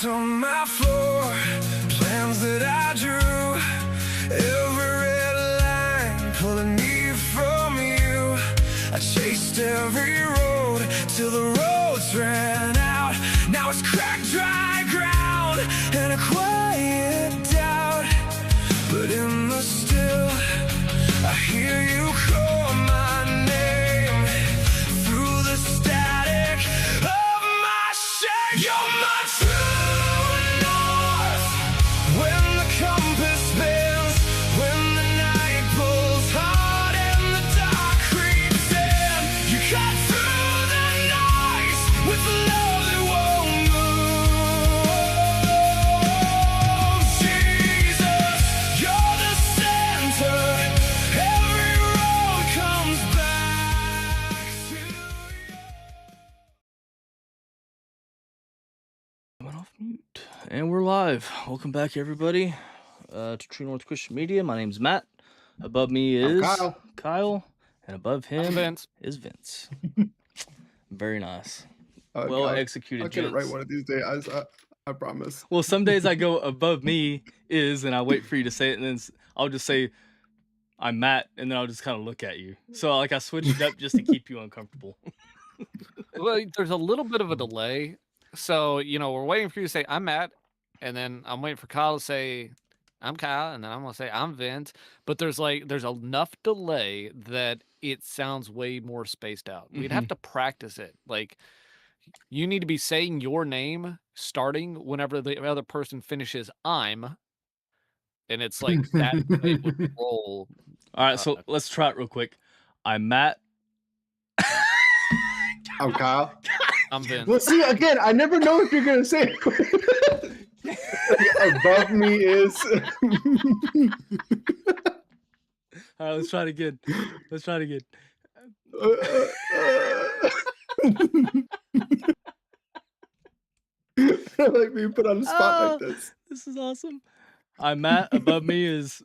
Notes on my floor, plans that I drew, every red line pulling me from you. I chased every road till the roads ran out. Now it's cracked dry ground and a quiet doubt. But in the still, I hear you call my name through the static of my shame. You're my true north when the compass bends, when the night pulls hard and the dark creeps in. You cut through the noise with love that won't move. Jesus, you're the center. Every road comes back to you. Went off mute. And we're live. Welcome back, everybody, to True North Christian Media. My name's Matt. Above me is Kyle. and above him Vince. is Vince. Very nice. Okay, Well executed, I'll get it right gents. one of these days. I promise. Well, some days I go above me is, and I wait for you to say it, and then I'll just say I'm Matt, and then I'll just kind of look at you. So like I switched it up just to keep you uncomfortable. Well, there's a little bit of a delay. So, we're waiting for you to say, I'm Matt. And then I'm waiting for Kyle to say, I'm Kyle. And then I'm going to say, I'm Vince. But there's enough delay that it sounds way more spaced out. We'd have to practice it. Like, you need to be saying your name starting whenever the other person finishes I'm. And it's like that it would roll. All right, so let's try it real quick. I'm Matt. I'm Kyle. I'm Vince. Well, see, again, I never know if you're gonna say above me is. All right, let's try it again. I like being put on the spot like this. This is awesome. I'm Matt. Above me is.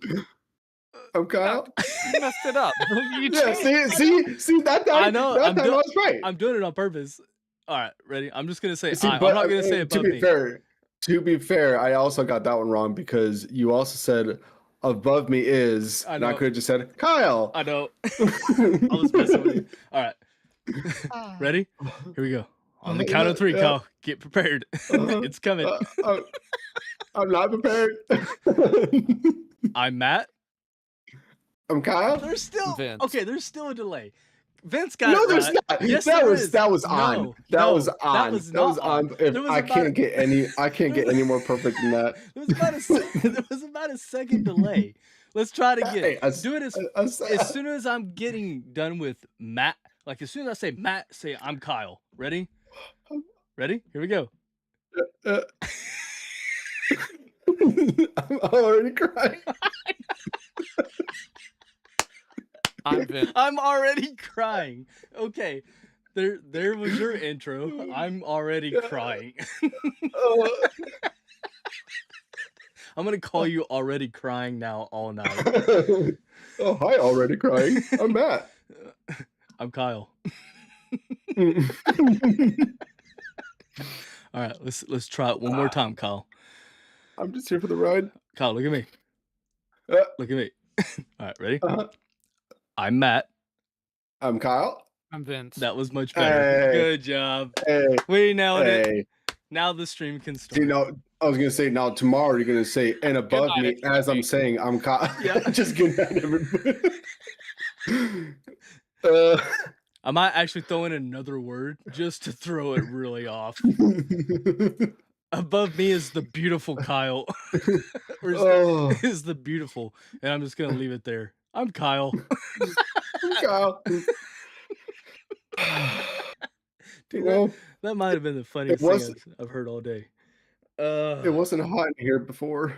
I'm Kyle. You messed it up. You Yeah, changed- see that time. I know, That I'm time I was right. I'm doing it on purpose. All right, ready? I'm just gonna say See, I'm but, not gonna say above me. To be fair, I also got that one wrong because you also said above me is, I and I know. could have just said Kyle. I know. I'll just mess with you. All right. Ready? Here we go. On the count of three, Yeah. Kyle. Get prepared. It's coming. I'm not prepared. I'm Matt. I'm Kyle. There's still Vince. okay. There's still a delay. Vince got No, it there's right. not. Yes, that there was is. that was No, on. That no, was on. That was not on. If There was I about- can't get any more perfect than that. There was about a second delay. Let's try it again. Hey, Do it as soon as I'm getting done with Matt. Like as soon as I say Matt, say I'm Kyle. Ready? Ready? Here we go. I'm already crying. I'm Vince. I'm already crying. Okay. There was your intro. I'm already crying. I'm gonna call you already crying now all night. Oh, hi, already crying. I'm Matt. I'm Kyle. All right, let's try it one more time, Kyle. I'm just here for the ride. Kyle, look at me. Uh, Look at me. All right, ready? uh, I'm Matt. I'm Kyle. I'm Vince. That was much better. Hey. Good job. Hey, We nailed it. hey. Now the stream can start. See, now I was gonna say now tomorrow you're gonna say and above night, me as I'm everybody. saying I'm Kyle. Yeah. Just good night, everybody. I might actually throw in another word just to throw it really off. Above me is the beautiful Kyle. Or is, Oh, is the beautiful. And I'm just gonna leave it there. I'm Kyle. I'm Kyle. Dude, You know, that might have been the funniest was- thing I've heard all day. it wasn't hot in here before.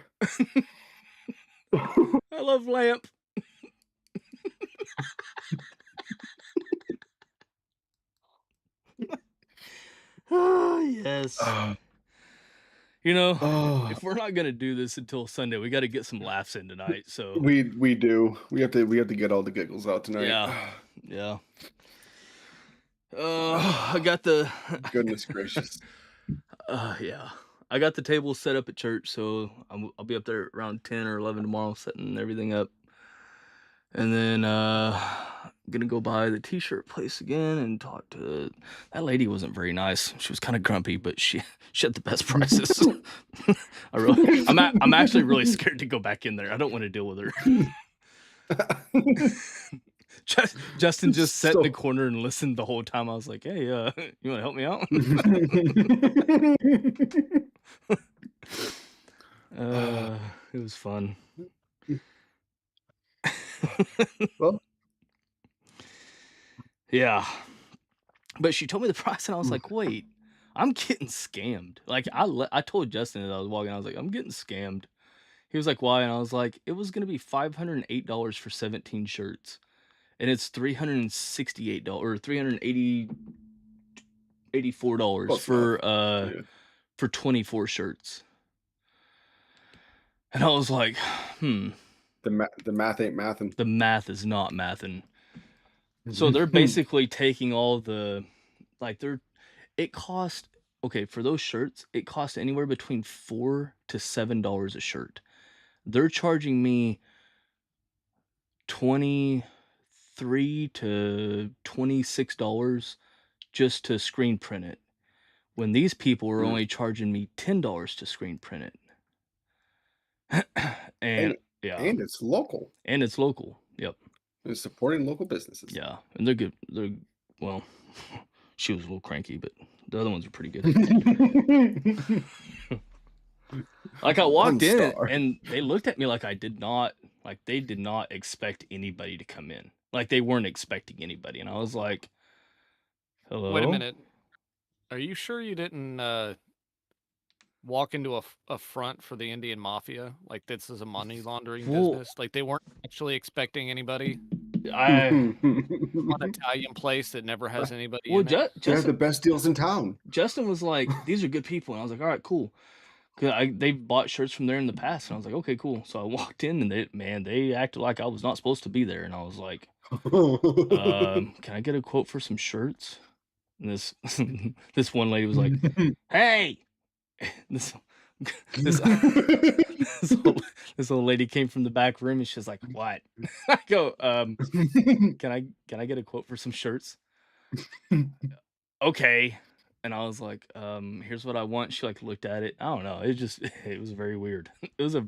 I love lamp. Oh, yes. You know, Oh, if we're not gonna do this until Sunday, we got to get some laughs in tonight. So we do. We have to get all the giggles out tonight. yeah. I got the Goodness gracious. yeah. I got the table set up at church, so I'll be up there around 10 or 11 tomorrow, setting everything up. And then gonna go by the t-shirt place again and talk to that lady. Wasn't very nice. She was kind of grumpy, but she had the best prices. I'm actually really scared to go back in there. I don't want to deal with her. Justin just sat in the corner and listened the whole time. I was like, "Hey, you want to help me out?" It was fun. Well, Yeah, but she told me the price, and I was like, "Wait, I'm getting scammed." Like I told Justin as I was walking, I was like, "I'm getting scammed." He was like, "Why?" And I was like, "It was gonna be $508 for 17 shirts, and it's $368 or $384 close enough. Yeah. for 24 shirts." And I was like, The math ain't mathin'. the math is not mathing. So they're basically taking all the like it cost okay, for those shirts, it cost anywhere between $4 to $7 a shirt. They're charging me $23 to $26 just to screen print it, when these people are only charging me $10 to screen print it. And yeah, And it's local. and it's local. Yep. It's supporting local businesses. Yeah, and they're good. They're well, she was a little cranky, but the other ones are pretty good. Like I walked in star. and they looked at me like they did not expect anybody to come in. Like they weren't expecting anybody, and I was like, "Hello." Wait a minute. Are you sure you didn't walk into a front for the Indian Mafia? Like this is a money laundering Well- business? Like they weren't actually expecting anybody? I An Italian place that never has anybody well, in it? They have the Justin best deals in town. Justin was like, "These are good people," and I was like, "All right, cool." Cause they bought shirts from there in the past, and I was like, "Okay, cool." So I walked in, and they acted like I was not supposed to be there, and I was like, "Can I get a quote for some shirts?" And this one lady was like, "Hey," this this this old lady came from the back room, and she's like, "What?" I go, can I get a quote for some shirts?" Okay. And I was like, here's what I want. She like looked at it. I don't know. It was very weird. It was a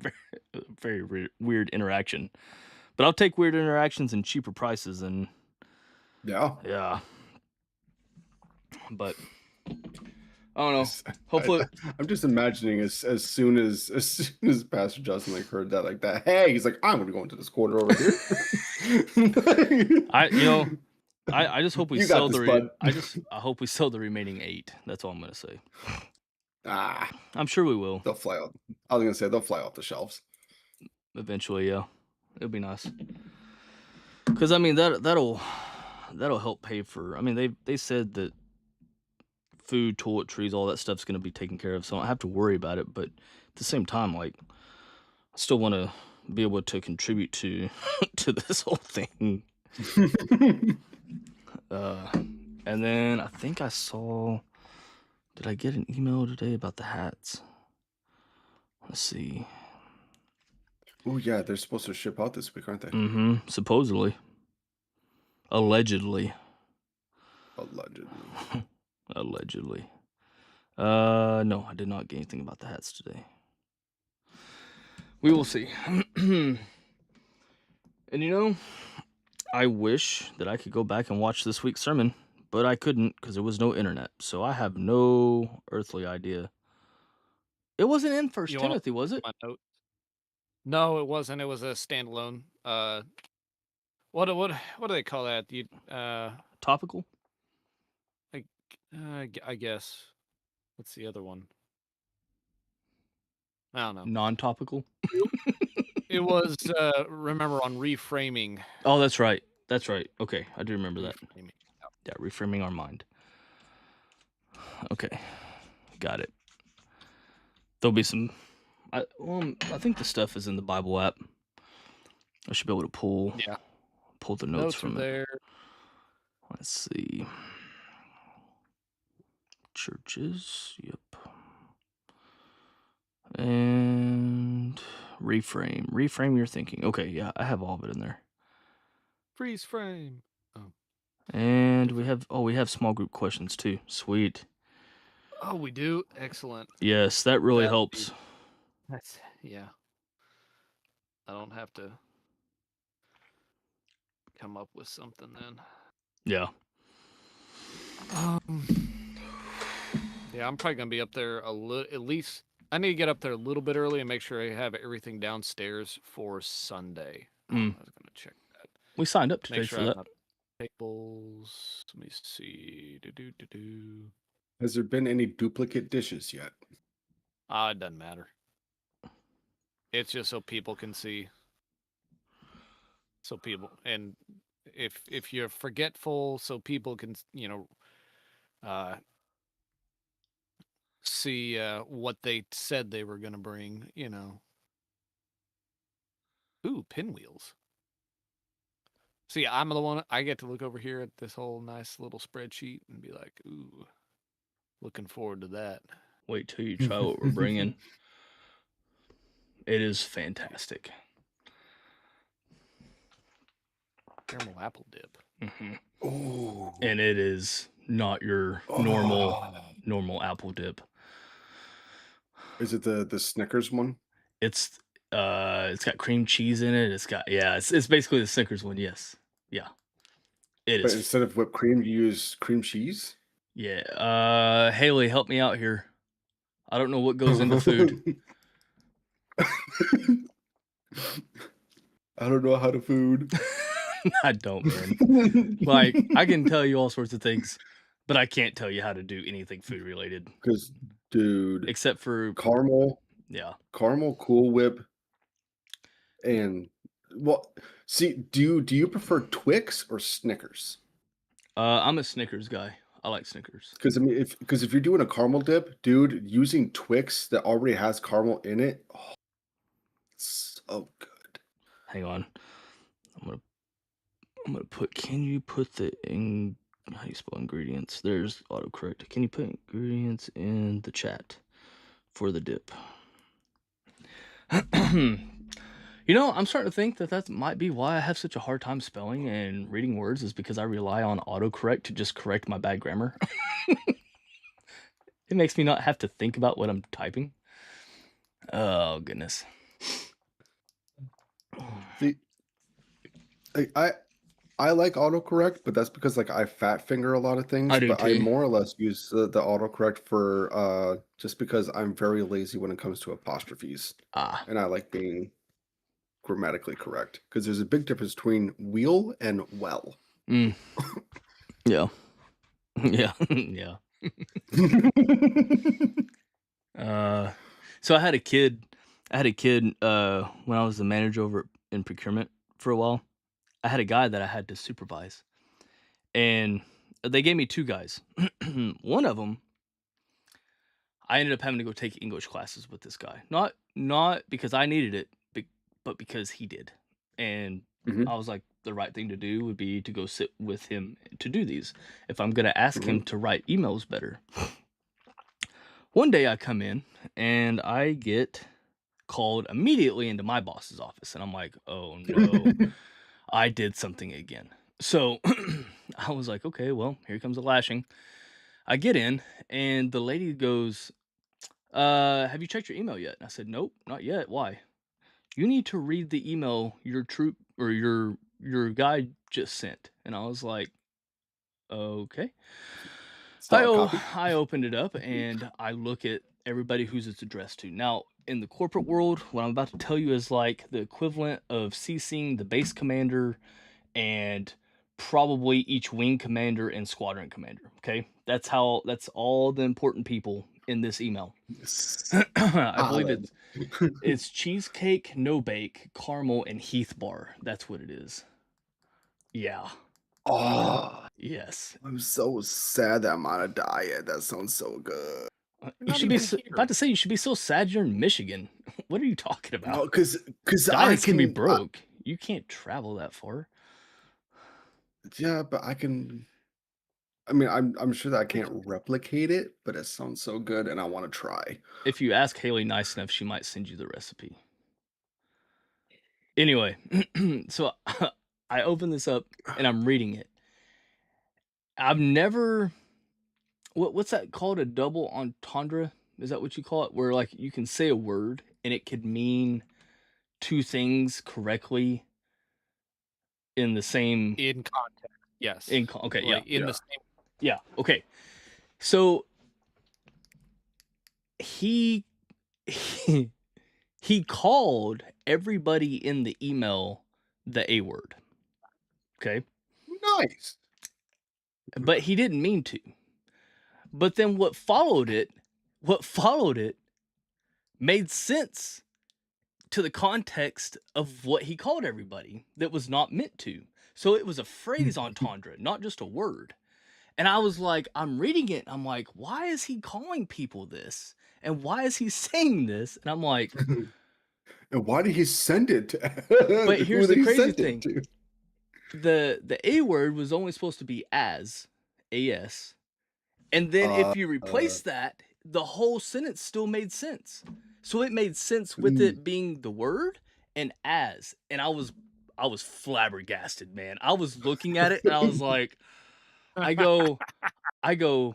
very weird interaction. But I'll take weird interactions and cheaper prices, and Yeah. yeah. But I don't know. Hopefully, I'm just imagining as soon as Pastor Justin like heard that like that. Hey, he's like, I'm gonna go into this corner over here. I just hope we You got sell this, bud. I hope we sell the remaining 8. That's all I'm gonna say. Ah, I'm sure we will they'll fly out. I was gonna say they'll fly off the shelves. eventually. Yeah, it'll be nice. Because I mean that'll help pay for. I mean they said that food, toiletries, all that stuff's gonna be taken care of, so I don't have to worry about it. But at the same time, like I still want to be able to contribute to to this whole thing. And then I think I saw. Did I get an email today about the hats? Let's see. Oh yeah, they're supposed to ship out this week, aren't they? Mm-hmm. Supposedly. Allegedly. Allegedly. Allegedly. No, I did not get anything about the hats today. We will see. And I wish that I could go back and watch this week's sermon, but I couldn't because there was no internet. So I have no earthly idea. It wasn't in First You wanna- Timothy, was it? My note. No, it wasn't. It was a standalone. What do they call that? Topical? I guess. What's the other one? I don't know. Non-topical? It was remember on reframing. Oh, that's right. That's right. Okay, I do remember that. Reframing. Yeah, reframing our mind. Okay, got it. There'll be some. I think the stuff is in the Bible app. I should be able to pull the notes Notes are from it. there. Let's see. Churches. Yep. And reframe your thinking. Okay, yeah, I have all of it in there. Freeze frame. Oh, And we have small group questions too. Sweet. oh, we do. Excellent. Yes, that really That'll be- helps. That's yeah. I don't have to come up with something then. Yeah. Yeah, I'm probably gonna be up there a little. At least I need to get up there a little bit early and make sure I have everything downstairs for Sunday. I was gonna check that. We signed up today Make sure for I that. have tables. Let me see. Do. Has there been any duplicate dishes yet? It doesn't matter. It's just so people can see. So people, and if you're forgetful, so people can see what they said they were gonna bring. Ooh, pinwheels. See, I'm the one. I get to look over here at this whole nice little spreadsheet and be like, ooh, looking forward to that. Wait till you try what we're bringing. It is fantastic. Caramel apple dip. Oh, And it is not your normal apple dip. Is it the Snickers one? It's got cream cheese in it. It's basically the Snickers one. Yes. Yeah. It But is. instead of whipped cream, you use cream cheese? Yeah. Haley, help me out here. I don't know what goes into food. I don't know how to food. I don't, man. Like, I can tell you all sorts of things, but I can't tell you how to do anything food related. Because, dude, Except for caramel, Cool Whip, and see, do you prefer Twix or Snickers? I'm a Snickers guy. I like Snickers. Because I mean, if you're doing a caramel dip, dude, using Twix that already has caramel in it, it's so good. Hang on. I'm gonna put. Can you put how do you spell ingredients? There's autocorrect. Can you put ingredients in the chat for the dip? I'm starting to think that might be why I have such a hard time spelling and reading words, is because I rely on autocorrect to just correct my bad grammar. It makes me not have to think about what I'm typing. Oh, goodness. See, I like autocorrect, but that's because I fat finger a lot of things. I do but I too. more or less use the autocorrect for just because I'm very lazy when it comes to apostrophes, and I like being grammatically correct, because there's a big difference between wheel and well. Yeah. Yeah. Yeah. So I had a kid when I was the manager over in procurement for a while. I had a guy that I had to supervise, and they gave me two guys. One of them, I ended up having to go take English classes with this guy. Not because I needed it, but because he did. And I was like, the right thing to do would be to go sit with him to do these, if I'm going to ask him to write emails better. One day I come in and I get called immediately into my boss's office, and I'm like, oh no, I did something again. So I was like, okay, well, here comes the lashing. I get in and the lady goes, have you checked your email yet? And I said, nope, not yet. Why? You need to read the email your troop or your guy just sent. And I was like, okay. I opened it up and I look at everybody who's it's addressed to. Now, in the corporate world, what I'm about to tell you is like the equivalent of CCing the base commander and probably each wing commander and squadron commander. Okay, that's all the important people in this email. I believe it's cheesecake, no bake, caramel, and Heath bar. That's what it is. Yeah. Oh, Yes. I'm so sad that I'm on a diet. That sounds so good. You should be about to say you should be so sad you're in Michigan. What are you talking No, about? because Diets can be broke. You can't travel that far. Yeah, but I can I mean, I'm sure that I can't replicate it, but it sounds so good, and I want to try. If you ask Haley nice enough, she might send you the recipe. Anyway, so I open this up and I'm reading it. I've never what's that called? A double entendre? Is that what you call it? Where like you can say a word and it could mean two things correctly in the same In context, yes. okay, yeah. Like in the Yeah. same. Yeah, okay. So he he, he called everybody in the email the A word. Okay? Nice. But he didn't mean to. But then what followed it made sense to the context of what he called everybody that was not meant to. So it was a phrase entendre, not just a word. And I was like, I'm reading it. I'm like, why is he calling people this? And why is he saying this? And I'm like, And why did he send it to but who here's did the he crazy send it thing. to? The A word was only supposed to be as, AS. And then Uh, if you uh, replace that, the whole sentence still made sense. So it made sense with mm. it being the word and as. And I was flabbergasted, man. I was looking at it and I was like, I go,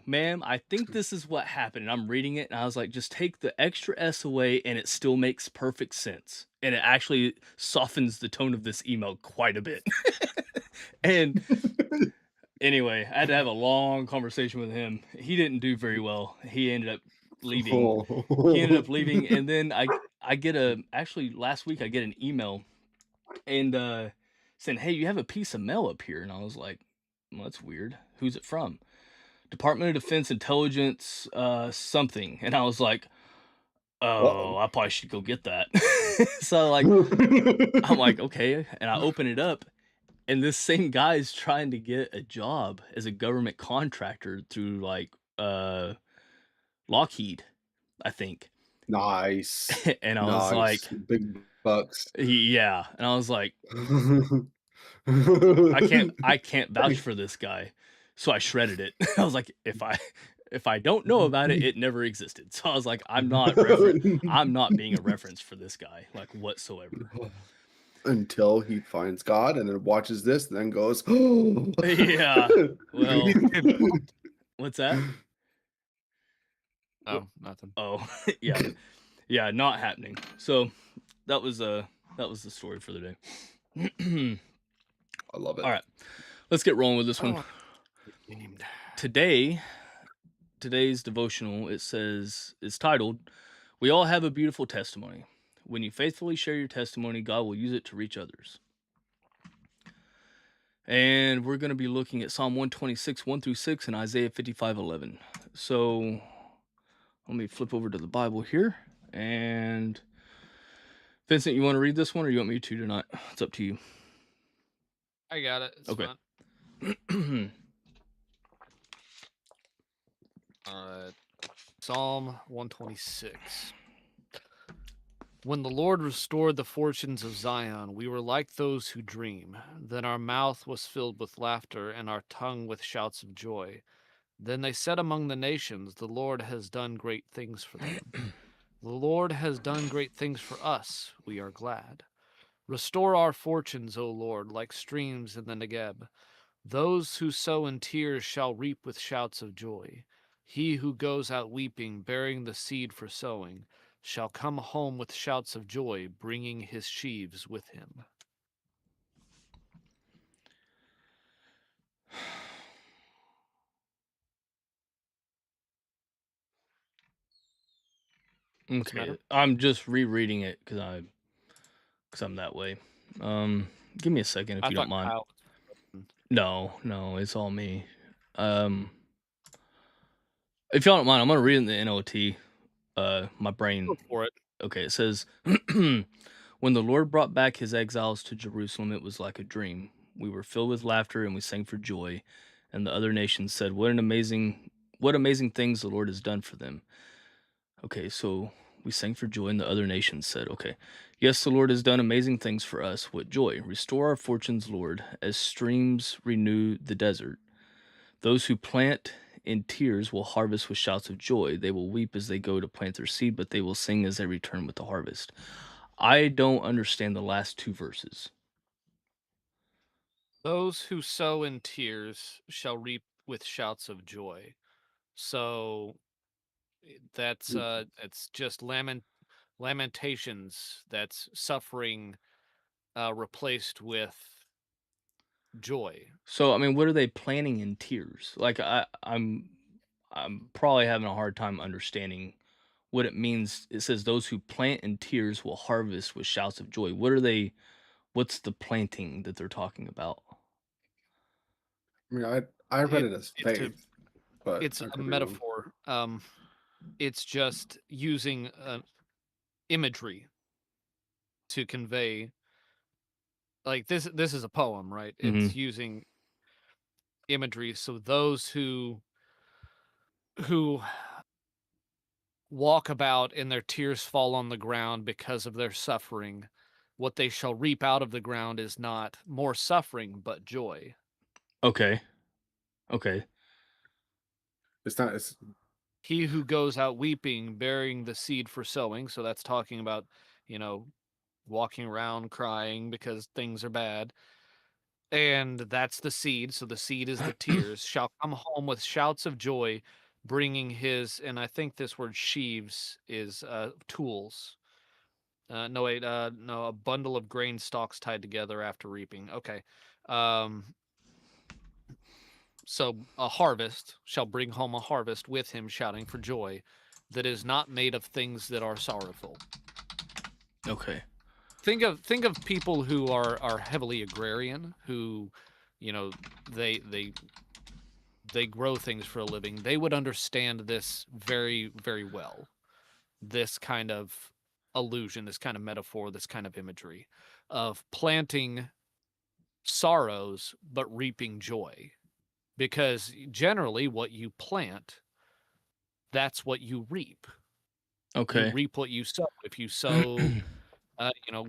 ma'am, I think this is what happened. And I'm reading it and I was like, just take the extra S away and it still makes perfect sense. And it actually softens the tone of this email quite a bit. And anyway, I had to have a long conversation with him. He didn't do very well. He ended up leaving. And then I get actually last week I get an email and saying, "Hey, you have a piece of mail up here." And I was like, "Well, that's weird. Who's it from?" Department of Defense Intelligence something. And I was like, "Oh, Uh-oh. I probably should go get that." So like I'm like, "Okay." And I open it up and this same guy is trying to get a job as a government contractor through like Lockheed, I think. Nice. And I was Nice. like, Big bucks. yeah. And I was like, I can't vouch for this guy. So I shredded it. I was like, if I don't know about it, it never existed. So I was like, I'm not being a reference for this guy, like whatsoever. Until he finds God and then watches this and then goes, Yeah. Well, what's that? Oh, nothing. Oh, yeah. Yeah, not happening. So that was the story for the day. I love it. All right. Let's get rolling with this one. Today's devotional, it's titled, "We all have a beautiful testimony. When you faithfully share your testimony, God will use it to reach others." And we're going to be looking at Psalm 126, 1 through 6, and Isaiah 55, 11. So let me flip over to the Bible here. And Vincent, you want to read this one or you want me to tonight? It's up to you. I got it. It's Okay. fine. Psalm 126. When the Lord restored the fortunes of Zion, we were like those who dream. Then our mouth was filled with laughter and our tongue with shouts of joy. Then they said among the nations, the Lord has done great things for them. The Lord has done great things for us. We are glad. Restore our fortunes, O Lord, like streams in the Negeb. Those who sow in tears shall reap with shouts of joy. He who goes out weeping, bearing the seed for sowing, shall come home with shouts of joy, bringing his sheaves with him. Okay, I'm just rereading it because I'm that way. Give me a second if you don't mind. No, it's all me. If y'all don't mind, I'm gonna read it in the NLT. My brain. Go for it. Okay, it says, "When the Lord brought back his exiles to Jerusalem, it was like a dream. We were filled with laughter and we sang for joy. And the other nations said, what amazing things the Lord has done for them." Okay, so we sang for joy and the other nations said, okay, "Yes, the Lord has done amazing things for us. What joy. Restore our fortunes, Lord, as streams renew the desert. Those who plant in tears will harvest with shouts of joy. They will weep as they go to plant their seed, but they will sing as they return with the harvest. I don't understand the last two verses. Those who sow in tears shall reap with shouts of joy. So that's just lamentations. That's suffering replaced with joy. So, I mean, what are they planting in tears? Like, I'm probably having a hard time understanding what it means. It says those who plant in tears will harvest with shouts of joy. What's the planting that they're talking about? I mean, I read It, it as it's a faith, but it's I a could be wrong. metaphor. It's just using imagery to convey, like, this is a poem, right? Mhm. It's using imagery, so those who walk about and their tears fall on the ground because of their suffering, what they shall reap out of the ground is not more suffering but joy. Okay. Okay. It's not. It's He who goes out weeping, bearing the seed for sowing, so that's talking about, you know, walking around crying because things are bad. And that's the seed. So the seed is the tears, shall come home with shouts of joy, bringing his, and I think this word sheaves is tools. No, wait, no, a bundle of grain stalks tied together after reaping. Okay. Um, so a harvest shall bring home a harvest with him shouting for joy that is not made of things that are sorrowful. Okay. Think of people who are heavily agrarian, who, you know, they they grow things for a living. They would understand this very, very well. This kind of allusion, this kind of metaphor, this kind of imagery of planting sorrows but reaping joy. Because generally what you plant, that's what you reap. You Okay. reap what you sow. If you sow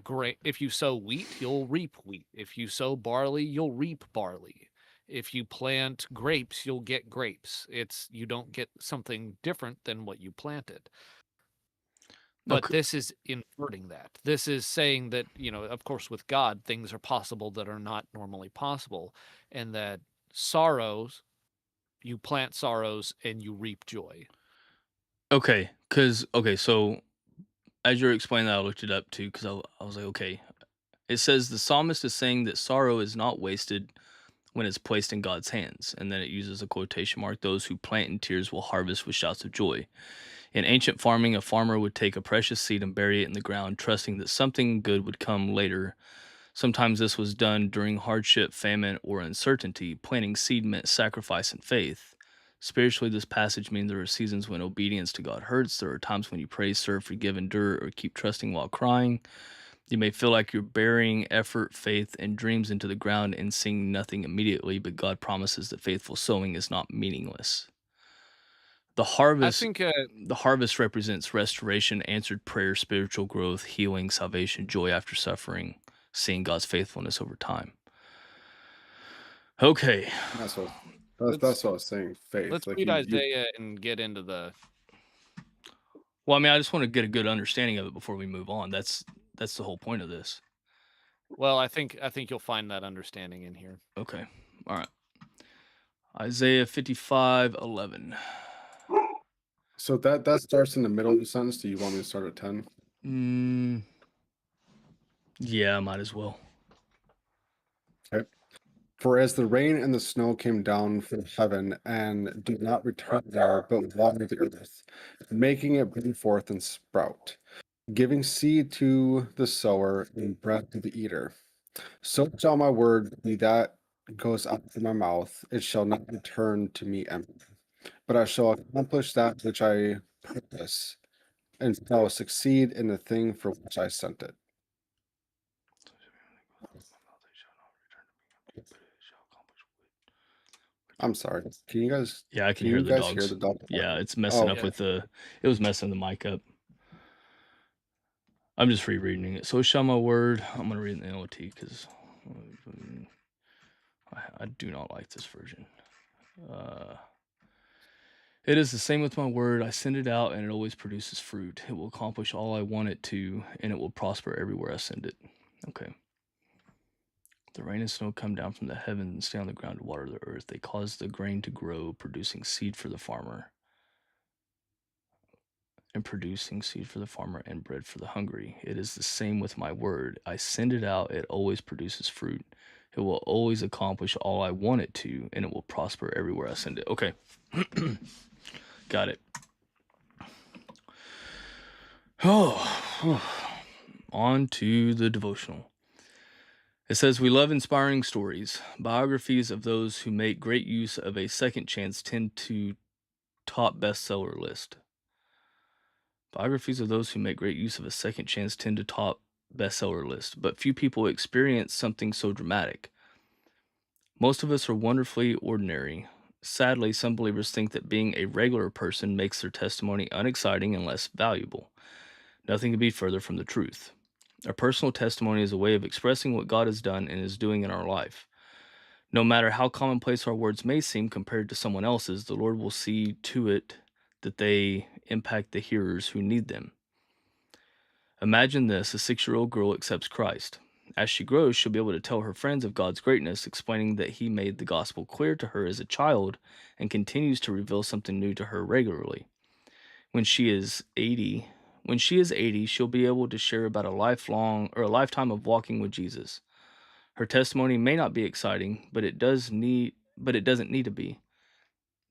great. If you sow wheat, you'll reap wheat. If you sow barley, you'll reap barley. If you plant grapes, you'll get grapes. You don't get something different than what you planted. But Okay. this is inverting that. This is saying that, of course, with God, things are possible that are not normally possible, and that sorrows, you plant sorrows and you reap joy. Okay. So as you're explaining that, I looked it up too because I was like, okay. It says the psalmist is saying that sorrow is not wasted when it's placed in God's hands. And then it uses a quotation mark, those who plant in tears will harvest with shouts of joy. In ancient farming, a farmer would take a precious seed and bury it in the ground, trusting that something good would come later. Sometimes this was done during hardship, famine, or uncertainty. Planting seed meant sacrifice and faith. Spiritually, this passage means there are seasons when obedience to God hurts. There are times when you pray, serve, forgive, endure, or keep trusting while crying. You may feel like you're burying effort, faith, and dreams into the ground and seeing nothing immediately, but God promises that faithful sowing is not meaningless. The I harvest think the harvest represents restoration, answered prayer, spiritual growth, healing, salvation, joy after suffering, seeing God's faithfulness over time. Okay. that's what let's that's what I was saying. Faith, let's like read you. Isaiah and get into the. Well, I mean, I just want to get a good understanding of it before we move on. That's the whole point of this. Well, I think you'll find that understanding in here. Okay. All right. Isaiah 55:11. So that starts in the middle of the sentence. Do you want me to start at 10? Yeah, might as well. Okay. For as the rain and the snow came down from heaven and did not return there, but watered the earth, making it bring forth and sprout, giving seed to the sower and bread to the eater. So shall my word be that goes out from my mouth. It shall not return to me empty, but I shall accomplish that which I purpose, and shall succeed in the thing for which I sent it. I'm sorry. Yeah, I can Can hear you the guys hear dogs. the dog? Yeah, it's messing Oh, up Yeah. with it was messing the mic up. I'm just rereading it. So shall my word. I'm gonna read it in the NLT because I do not like this version. Uh, it is the same with my word. I send it out, and it always produces fruit. It will accomplish all I want it to, and it will prosper everywhere I send it. Okay. The rain and snow come down from the heavens and stay on the ground to water the earth. They cause the grain to grow, producing seed for the farmer, and bread for the hungry. It is the same with my word. I send it out, it always produces fruit. It will always accomplish all I want it to, and it will prosper everywhere I send it. Okay. Got it. Oh, on to the devotional. It says, we love inspiring stories. Biographies of those who make great use of a second chance tend to top bestseller list. Biographies of those who make great use of a second chance tend to top bestseller list, but few people experience something so dramatic. Most of us are wonderfully ordinary. Sadly, some believers think that being a regular person makes their testimony unexciting and less valuable. Nothing could be further from the truth. Our personal testimony is a way of expressing what God has done and is doing in our life. No matter how commonplace our words may seem compared to someone else's, the Lord will see to it that they impact the hearers who need them. Imagine this: a 6-year-old girl accepts Christ. As she grows, she'll be able to tell her friends of God's greatness, explaining that He made the gospel clear to her as a child and continues to reveal something new to her regularly. When she is 80, she'll be able to share about a lifetime of walking with Jesus. Her testimony may not be exciting, but it doesn't need to be.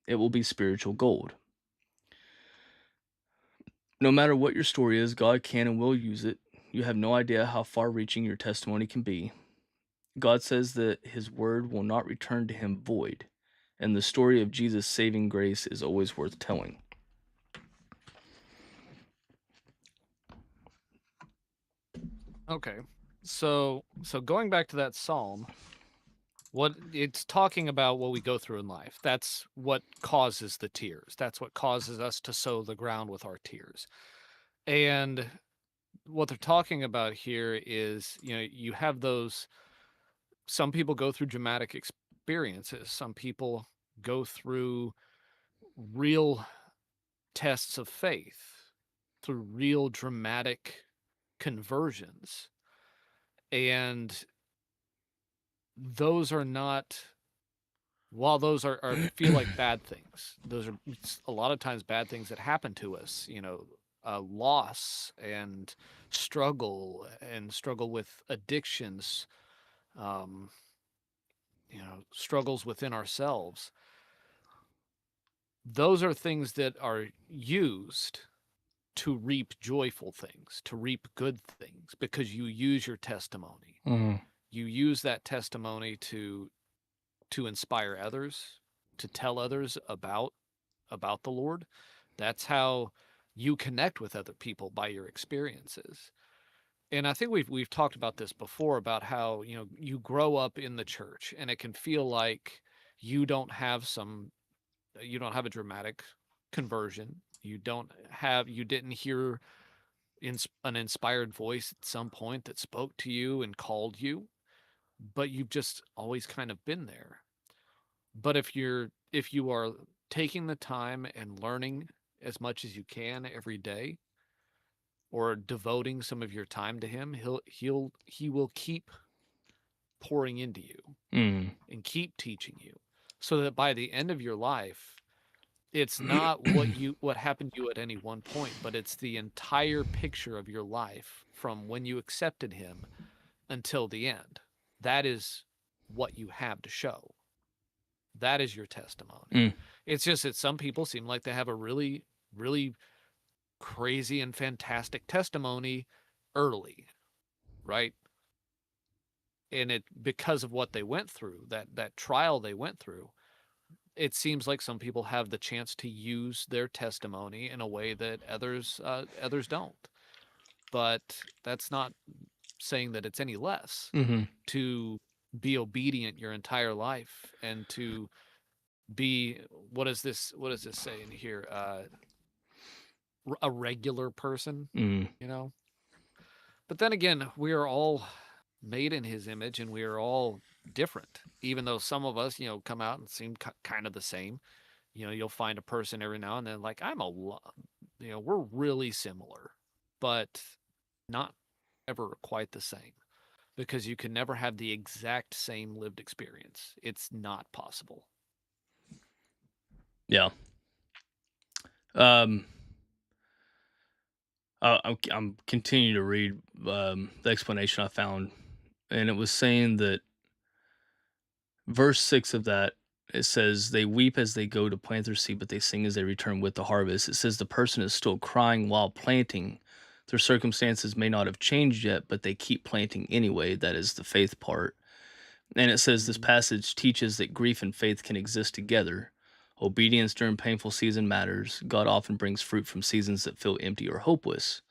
It will be spiritual gold. No matter what your story is, God can and will use it. You have no idea how far-reaching your testimony can be. God says that His word will not return to Him void, and the story of Jesus' saving grace is always worth telling. Okay. So going back to that psalm, what it's talking about what we go through in life. That's what causes the tears. That's what causes us to sow the ground with our tears. And what they're talking about here is, you have those, some people go through dramatic experiences. Some people go through real tests of faith, through real dramatic conversions. And those are not, while those are feel like bad things, those are a lot of times bad things that happen to us, loss and struggle with addictions, um, struggles within ourselves. Those are things that are used to reap joyful things, to reap good things, because you use your testimony. Mm-hmm. You use that testimony to inspire others, to tell others about the Lord. That's how you connect with other people, by your experiences. And I think we've talked about this before, about how, you grow up in the church and it can feel like you don't have a dramatic conversion. You didn't hear an inspired voice at some point that spoke to you and called you, but you've just always kind of been there. But if you are taking the time and learning as much as you can every day, or devoting some of your time to Him, he will keep pouring into you and keep teaching you, so that by the end of your life, it's not what happened to you at any one point, but it's the entire picture of your life from when you accepted Him until the end. That is what you have to show. That is your testimony. It's just that some people seem like they have a really, really crazy and fantastic testimony early, right? And it, because of what they went through, that trial they went through, it seems like some people have the chance to use their testimony in a way that others don't. But that's not saying that it's any less to be obedient your entire life, and to be, what does this say in here, a regular person, But then again, we are all made in His image, and we are all different. Even though some of us, come out and seem kind of the same, you'll find a person every now and then like we're really similar, but not ever quite the same, because you can never have the exact same lived experience. It's not possible. Yeah. I'm continuing to read the explanation I found, and it was saying that verse 6 of that, it says, they weep as they go to plant their seed, but they sing as they return with the harvest. It says the person is still crying while planting. Their circumstances may not have changed yet, but they keep planting anyway. That is the faith part. And it says this passage teaches that grief and faith can exist together. Obedience during painful season matters. God often brings fruit from seasons that feel empty or hopeless.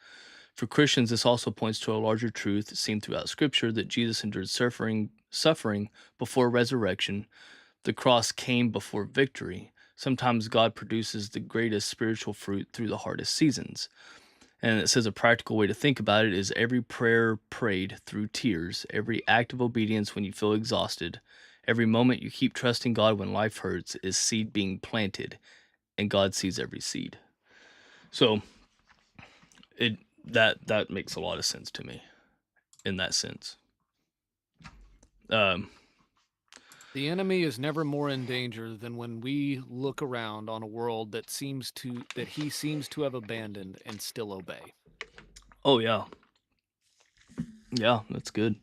For Christians, this also points to a larger truth seen throughout Scripture, that Jesus endured suffering before resurrection. The cross came before victory. Sometimes God produces the greatest spiritual fruit through the hardest seasons. And it says a practical way to think about it is every prayer prayed through tears, every act of obedience when you feel exhausted, every moment you keep trusting God when life hurts is seed being planted, and God sees every seed. So that makes a lot of sense to me in that sense. The enemy is never more in danger than when we look around on a world that he seems to have abandoned and still obey. Oh yeah. Yeah, that's good.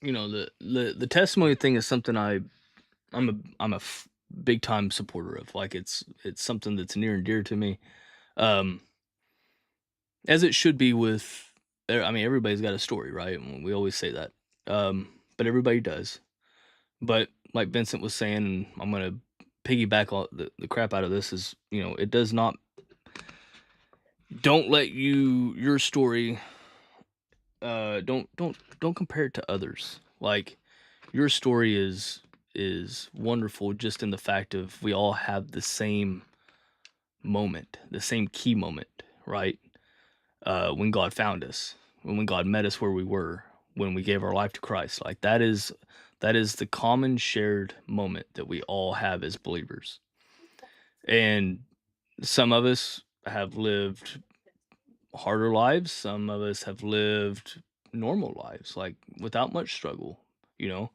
The testimony thing is something I'm a big time supporter of. Like it's something that's near and dear to me. As it should be with, I mean, everybody's got a story, right? We always say that. But everybody does. But like Vincent was saying, and I'm going to piggyback all the crap out of this, is, it does not, don't let your story, don't compare it to others. Like, your story is wonderful just in the fact of we all have the same moment, the same key moment, right? When God found us, when God met us where we were, when we gave our life to Christ. Like that is the common shared moment that we all have as believers. And some of us have lived harder lives, some of us have lived normal lives, like without much struggle, you know.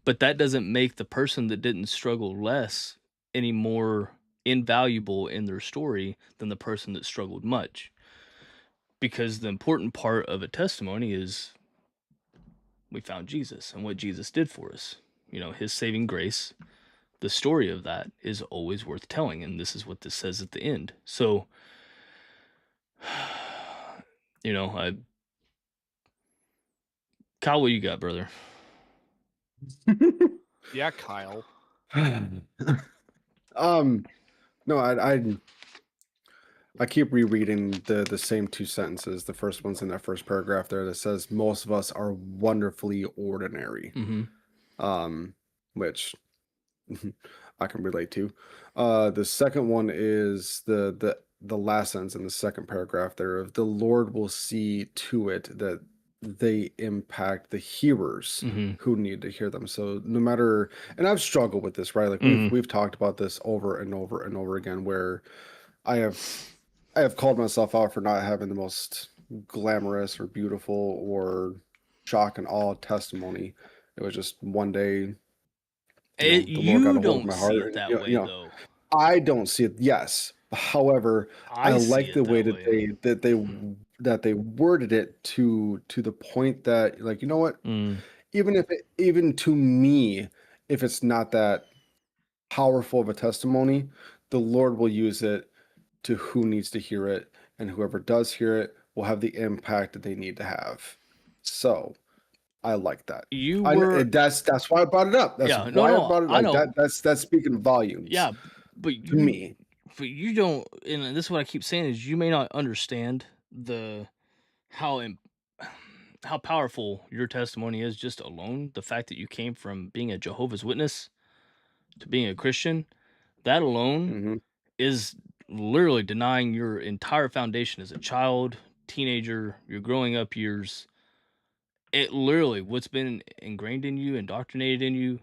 But that doesn't make the person that didn't struggle less any more invaluable in their story than the person that struggled much. Because the important part of a testimony is we found Jesus and what Jesus did for us. His saving grace, the story of that is always worth telling. And this is what this says at the end. So, Kyle, what you got, brother? Yeah, Kyle. No, I keep rereading the same two sentences. The first one's in that first paragraph there that says most of us are wonderfully ordinary. Which I can relate to. The second one is the last sentence in the second paragraph there of the Lord will see to it that they impact the hearers who need to hear them. So no matter, and I've struggled with this, right? Like we've talked about this over and over and over again, where I have called myself out for not having the most glamorous or beautiful or shock and awe testimony. It was just one day, the Lord got a hold of my heart. You don't see it that way, though. I don't see it. Yes, however, I like the way that they worded it to the point that, like, you know what? Even to me, if it's not that powerful of a testimony, the Lord will use it to who needs to hear it, and whoever does hear it will have the impact that they need to have. So I like that. That's why I brought it up. That's why I brought it. Like that's speaking volumes. Yeah, but to me. But you don't, and this is what I keep saying, is you may not understand how powerful your testimony is just alone. The fact that you came from being a Jehovah's Witness to being a Christian, that alone is literally denying your entire foundation as a child, teenager, your growing up years, it literally what's been ingrained in you, indoctrinated in you,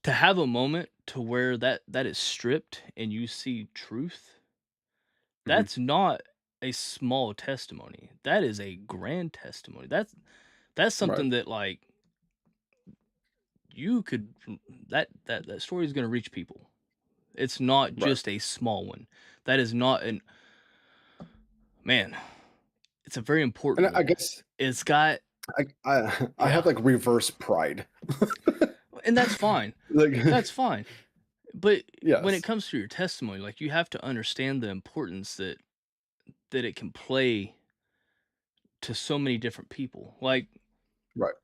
to have a moment to where that is stripped and you see truth, Mhm. that's not a small testimony. That is a grand testimony. That's Right. something that like you could that story is going to reach people. It's not Right. just a small one. That is not an man. It's a very And important I one. guess It's got I yeah, have like reverse pride. and that's fine. Like That's fine. But when it yes. comes to your testimony, like you have to understand the importance that it can play to so many different people. Like Right.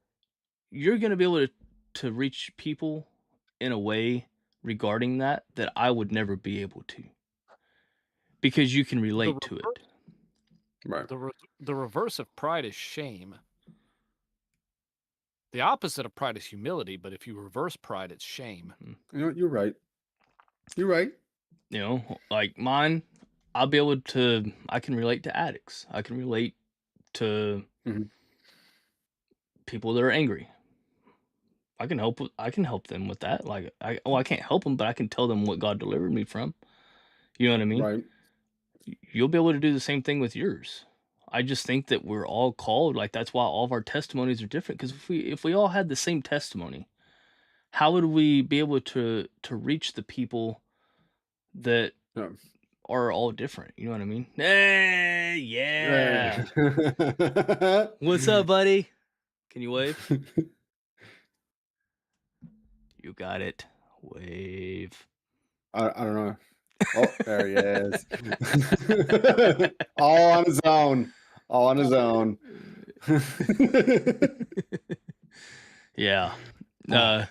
you're going to be able to reach people in a way regarding that I would never be able to because you can The relate to it. reverse, Right. the reverse of pride is shame. The opposite of pride is humility, but if you reverse pride, it's shame. You know, you're right. You're right. You know, like mine, I can relate to addicts. I can relate to Mhm. people that are angry. I can help them with that. Like I can't help them, but I can tell them what God delivered me from. You know what I mean? Right. You'll be able to do the same thing with yours. I just think that we're all called, like that's why all of our testimonies are different. Because if we all had the same testimony, how would we be able to reach the people that Yeah. are all different? You know what I mean? Hey, yeah. I What's up, buddy? Can you wave? You got it. Wave. don't know. Oh, there he is. All on his own. All on his own. Yeah. Yeah,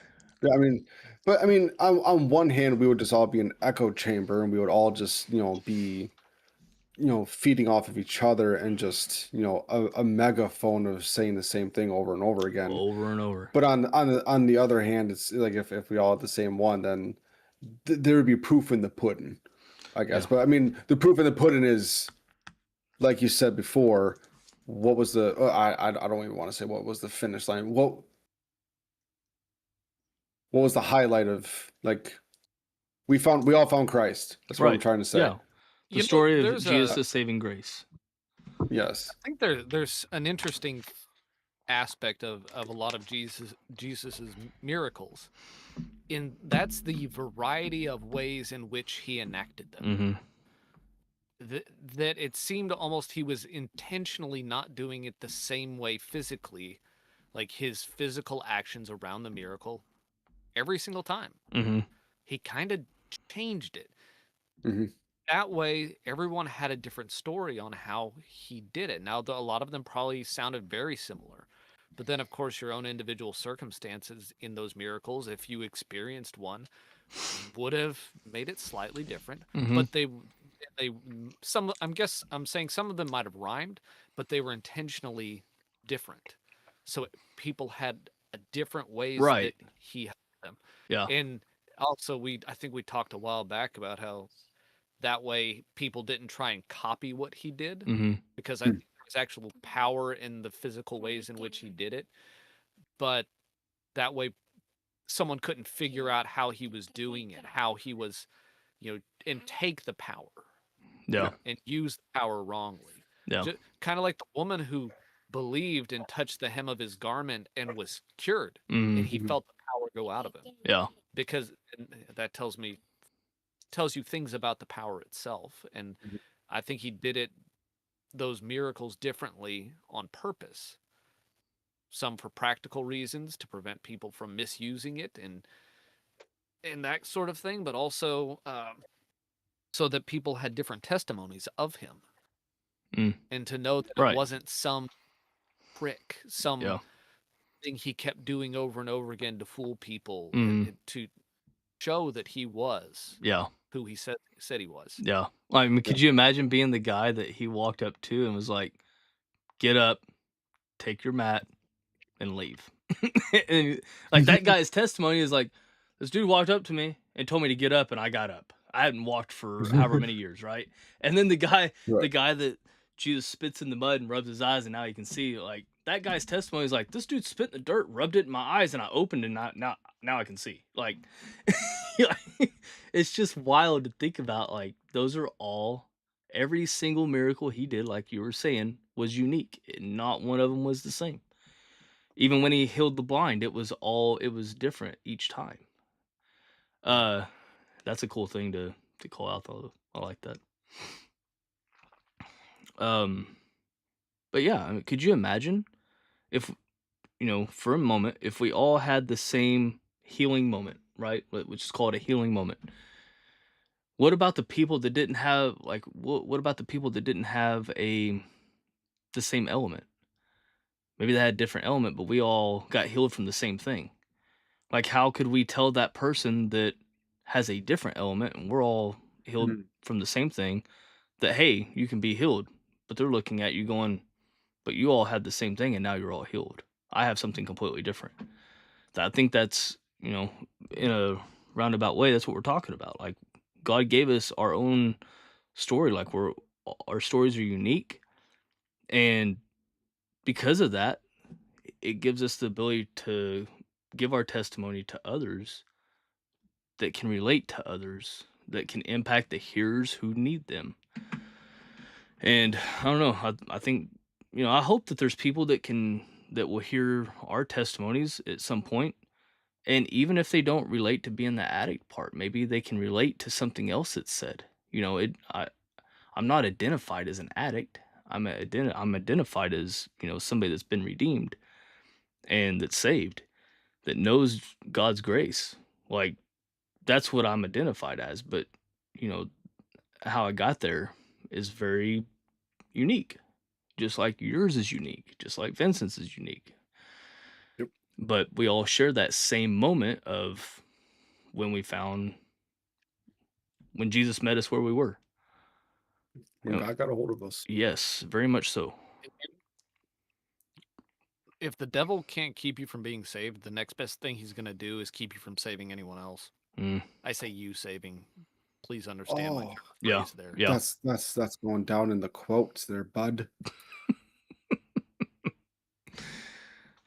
I mean, but I mean, on one hand, we would just all be an echo chamber, and we would all just, be, feeding off of each other, and just, a megaphone of saying the same thing over and over again. Over and over. But on the other hand, it's like if we all had the same one, then there would be proof in the pudding, I guess. Yeah. But I mean, the proof in the pudding is, like you said before, what was the? I don't even want to say what was the finish line. What was the highlight of, like, we all found Christ. That's what I'm Right. trying to say. Yeah. The You know, story of there's Jesus' saving grace. Yes. I think there's an interesting aspect of a lot of Jesus's miracles, in that's the variety of ways in which he enacted them. Mm-hmm. That it seemed almost he was intentionally not doing it the same way physically, like his physical actions around the miracle every single time. Mm-hmm. He kind of changed it. Hmm. That way, everyone had a different story on how he did it. Now, a lot of them probably sounded very similar. But then, of course, your own individual circumstances in those miracles, if you experienced one, would have made it slightly different. Mm-hmm. But I'm saying some of them might have rhymed, but they were intentionally different. So people had a different ways Right. that he had them. Yeah. And also, I think we talked a while back about how that way people didn't try and copy what he did, Mm-hmm. because I think there was actual power in the physical ways in which he did it. But that way someone couldn't figure out how he was doing it, how he was, and take the power Yeah. and use the power wrongly. Yeah. Kind of like the woman who believed and touched the hem of his garment and was cured, Mm-hmm. and he felt the power go out of him. Yeah. Because that tells you things about the power itself. And Mhm. I think he did those miracles differently on purpose. Some for practical reasons to prevent people from misusing it and that sort of thing, but also so that people had different testimonies of him. And to know that Right. it wasn't some trick, some Yeah. thing he kept doing over and over again to fool people, Mhm. to show that he was Yeah. who he said he was. Yeah. I mean, could you imagine being the guy that he walked up to and was like, "Get up, take your mat, and leave." And like that guy's testimony is like, this dude walked up to me and told me to get up, and I got up. I hadn't walked for however many years, right? And then the guy Right. that Jesus spits in the mud and rubs his eyes, and now he can see. Like that guy's testimony is like, this dude spit in the dirt, rubbed it in my eyes, and I opened it. And now I can see. Like, yeah, it's just wild to think about. Like, those are all, every single miracle he did, like you were saying, was unique. Not one of them was the same. Even when he healed the blind, it was different each time. That's a cool thing to call out though. I like that. But yeah, I mean, could you imagine if, for a moment, if we all had the same healing moment, right? Which is called a healing moment. What about the people that didn't have, like, what about the people that didn't have the same element? Maybe they had a different element, but we all got healed from the same thing. Like, how could we tell that person that has a different element and we're all healed from the same thing that, hey, you can be healed? But they're looking at you going, but you all had the same thing and now you're all healed. I have something completely different. I think that's, in a roundabout way, that's what we're talking about. Like, God gave us our own story. Like, our stories are unique. And because of that, it gives us the ability to give our testimony to others that can relate to others, that can impact the hearers who need them. And I don't know, I think, I hope that there's people that will hear our testimonies at some point. And even if they don't relate to being the addict part, maybe they can relate to something else that's said. I'm not identified as an addict. I'm identified as, somebody that's been redeemed and that's saved, that knows God's grace. Like, that's what I'm identified as. But, how I got there is very unique. Just like yours is unique. Just like Vincent's is unique. Yep. But we all share that same moment of when Jesus met us where we were. When God got a hold of us. Yes, very much so. If the devil can't keep you from being saved, the next best thing he's going to do is keep you from saving anyone else. I say you saving. Please understand my phrase there. Yeah. That's going down in the quotes there, bud.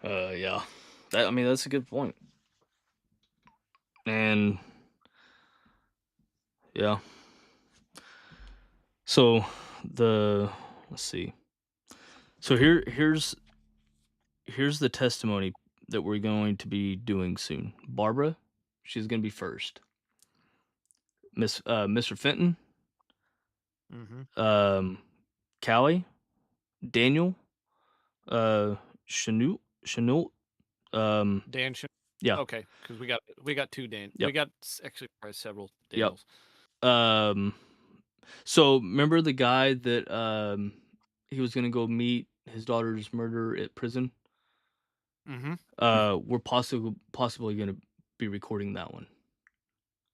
Yeah. That's a good point. And yeah. So let's see. So here's the testimony that we're going to be doing soon. Barbara, she's going to be first. Mr. Fenton, Callie, Daniel, Chanute, Dan. Yeah. Okay, because we got two Dan. Yep. We got actually probably several Daniels. Yep. So remember the guy that he was gonna go meet his daughter's murderer at prison? We're possibly gonna be recording that one.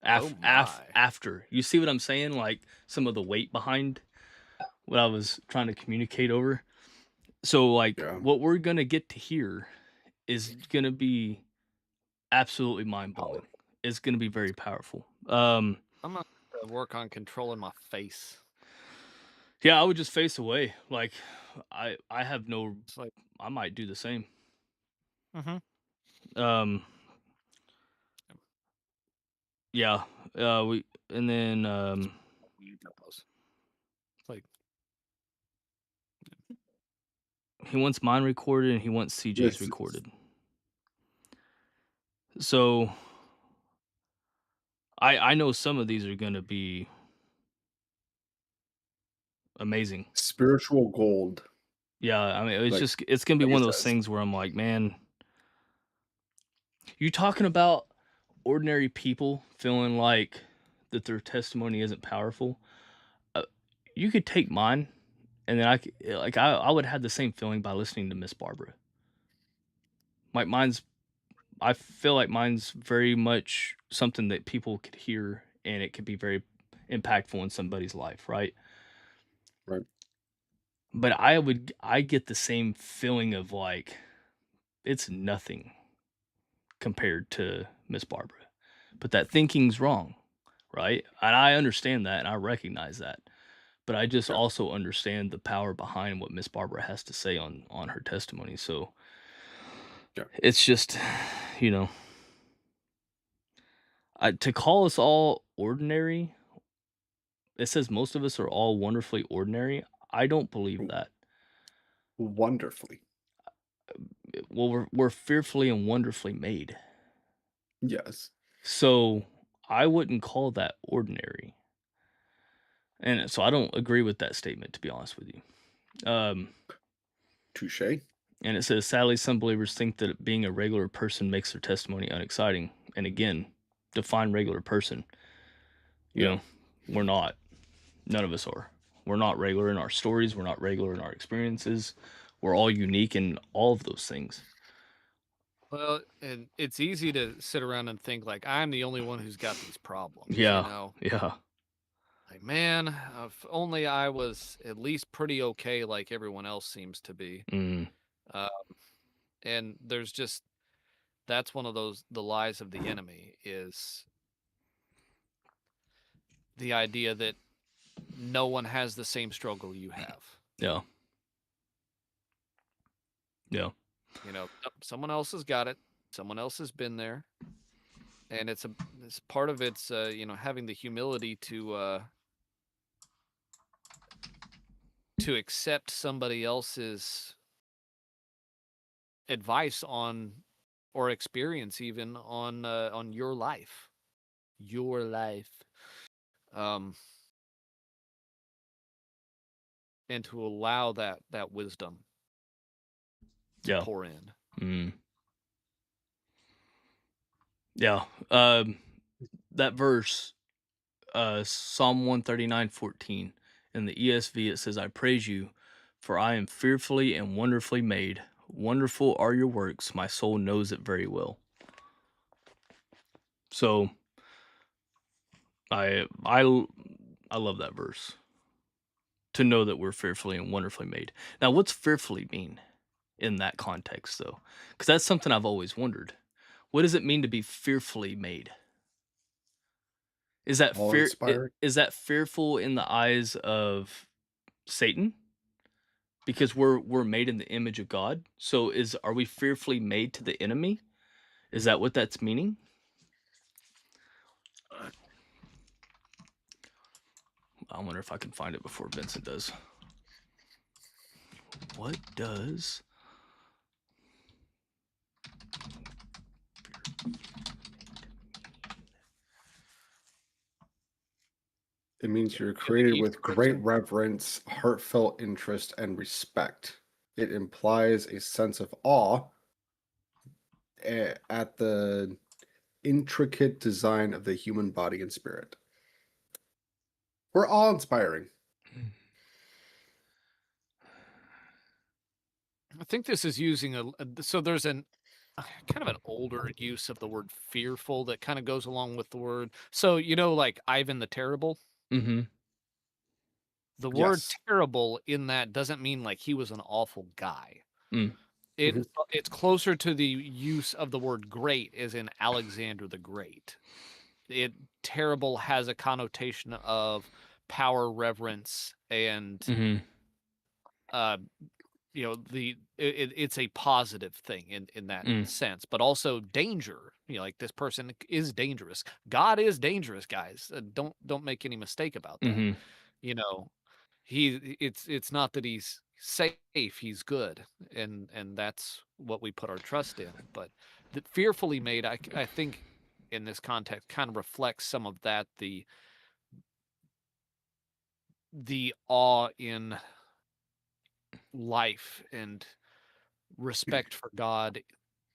After. You see what I'm saying? Like, some of the weight behind what I was trying to communicate over. So, like, what we're gonna get to hear is gonna be absolutely mind-blowing. It's gonna be very powerful. I'm gonna work on controlling my face. Yeah, I would just face away. Like, I have no. I might do the same. Yeah. And then like, he wants mine recorded and he wants CJ's recorded. So I know some of these are gonna be amazing. Spiritual gold. Yeah, I mean, it's gonna be one of those things where I'm like, man, you talking about ordinary people feeling like that their testimony isn't powerful. You could take mine, and then I would have the same feeling by listening to Miss Barbara. I feel like mine's very much something that people could hear, and it could be very impactful in somebody's life, right? Right. But I get the same feeling of like, it's nothing compared to Miss Barbara. But that thinking's wrong, right? And I understand that and I recognize that. but I just Sure. also understand the power behind what Miss Barbara has to say on her testimony. So Yeah. it's just, you know, to call us all ordinary, it says most of us are all wonderfully ordinary. I don't believe W- that. Wonderfully. Well, we're fearfully and wonderfully made. Yes. So I wouldn't call that ordinary. And so I don't agree with that statement, to be honest with you. Um, Touche. and it says, sadly, some believers think that being a regular person makes their testimony unexciting. And again, define regular person. You Yeah. know, we're not. None of us are. We're not regular in our stories. We're not regular in our experiences. We're all unique in all of those things. Well, and it's easy to sit around and think like I'm the only one who's got these problems, you Yeah. know? Yeah. Like, man, if only I was at least pretty okay like everyone else seems to be. Mm, Uh, and there's just that's one of those the lies of the enemy is the idea that no one has the same struggle you have. yeah. Yeah. You know, someone else has got it. Someone else has been there. And it's part of it's you know, having the humility to accept somebody else's advice on or experience even on your life. Your life. Um and to allow that wisdom to Yeah. pour in. Mm, yeah. That verse, Psalm 139:14. In the ESV, it says, I praise you, for I am fearfully and wonderfully made. Wonderful are your works. My soul knows it very well. So I love that verse. To know that we're fearfully and wonderfully made. Now, what's fearfully mean in that context, though? Because that's something I've always wondered. What does it mean to be fearfully made? Is that All inspired. is that fearful in the eyes of Satan? Because we're made in the image of God. So are we fearfully made to the enemy? Is that what that's meaning? I wonder if I can find it before Vincent does. What does It means you're In the created Hebrew with great version, reverence, heartfelt interest, and respect. It implies a sense of awe at the intricate design of the human body and spirit. We're awe-inspiring. I think this is using so there's an kind of an older use of the word fearful that kind of goes along with the word. So, you know, like Ivan the Terrible, Mm-hmm. the word Yes. terrible in that doesn't mean like he was an awful guy. Mm. Mhm. It's closer to the use of the word great as in Alexander the Great. It terrible has a connotation of power, reverence, and Mm-hmm. uh you know it's a positive thing in that Mm. sense, but also danger. You know, like this person is dangerous. God is dangerous, guys. Don't make any mistake about that. Mm-hmm. You know, it's not that he's safe, he's good, and that's what we put our trust in. But the fearfully made, I think in this context kind of reflects some of that, the awe in life and respect for God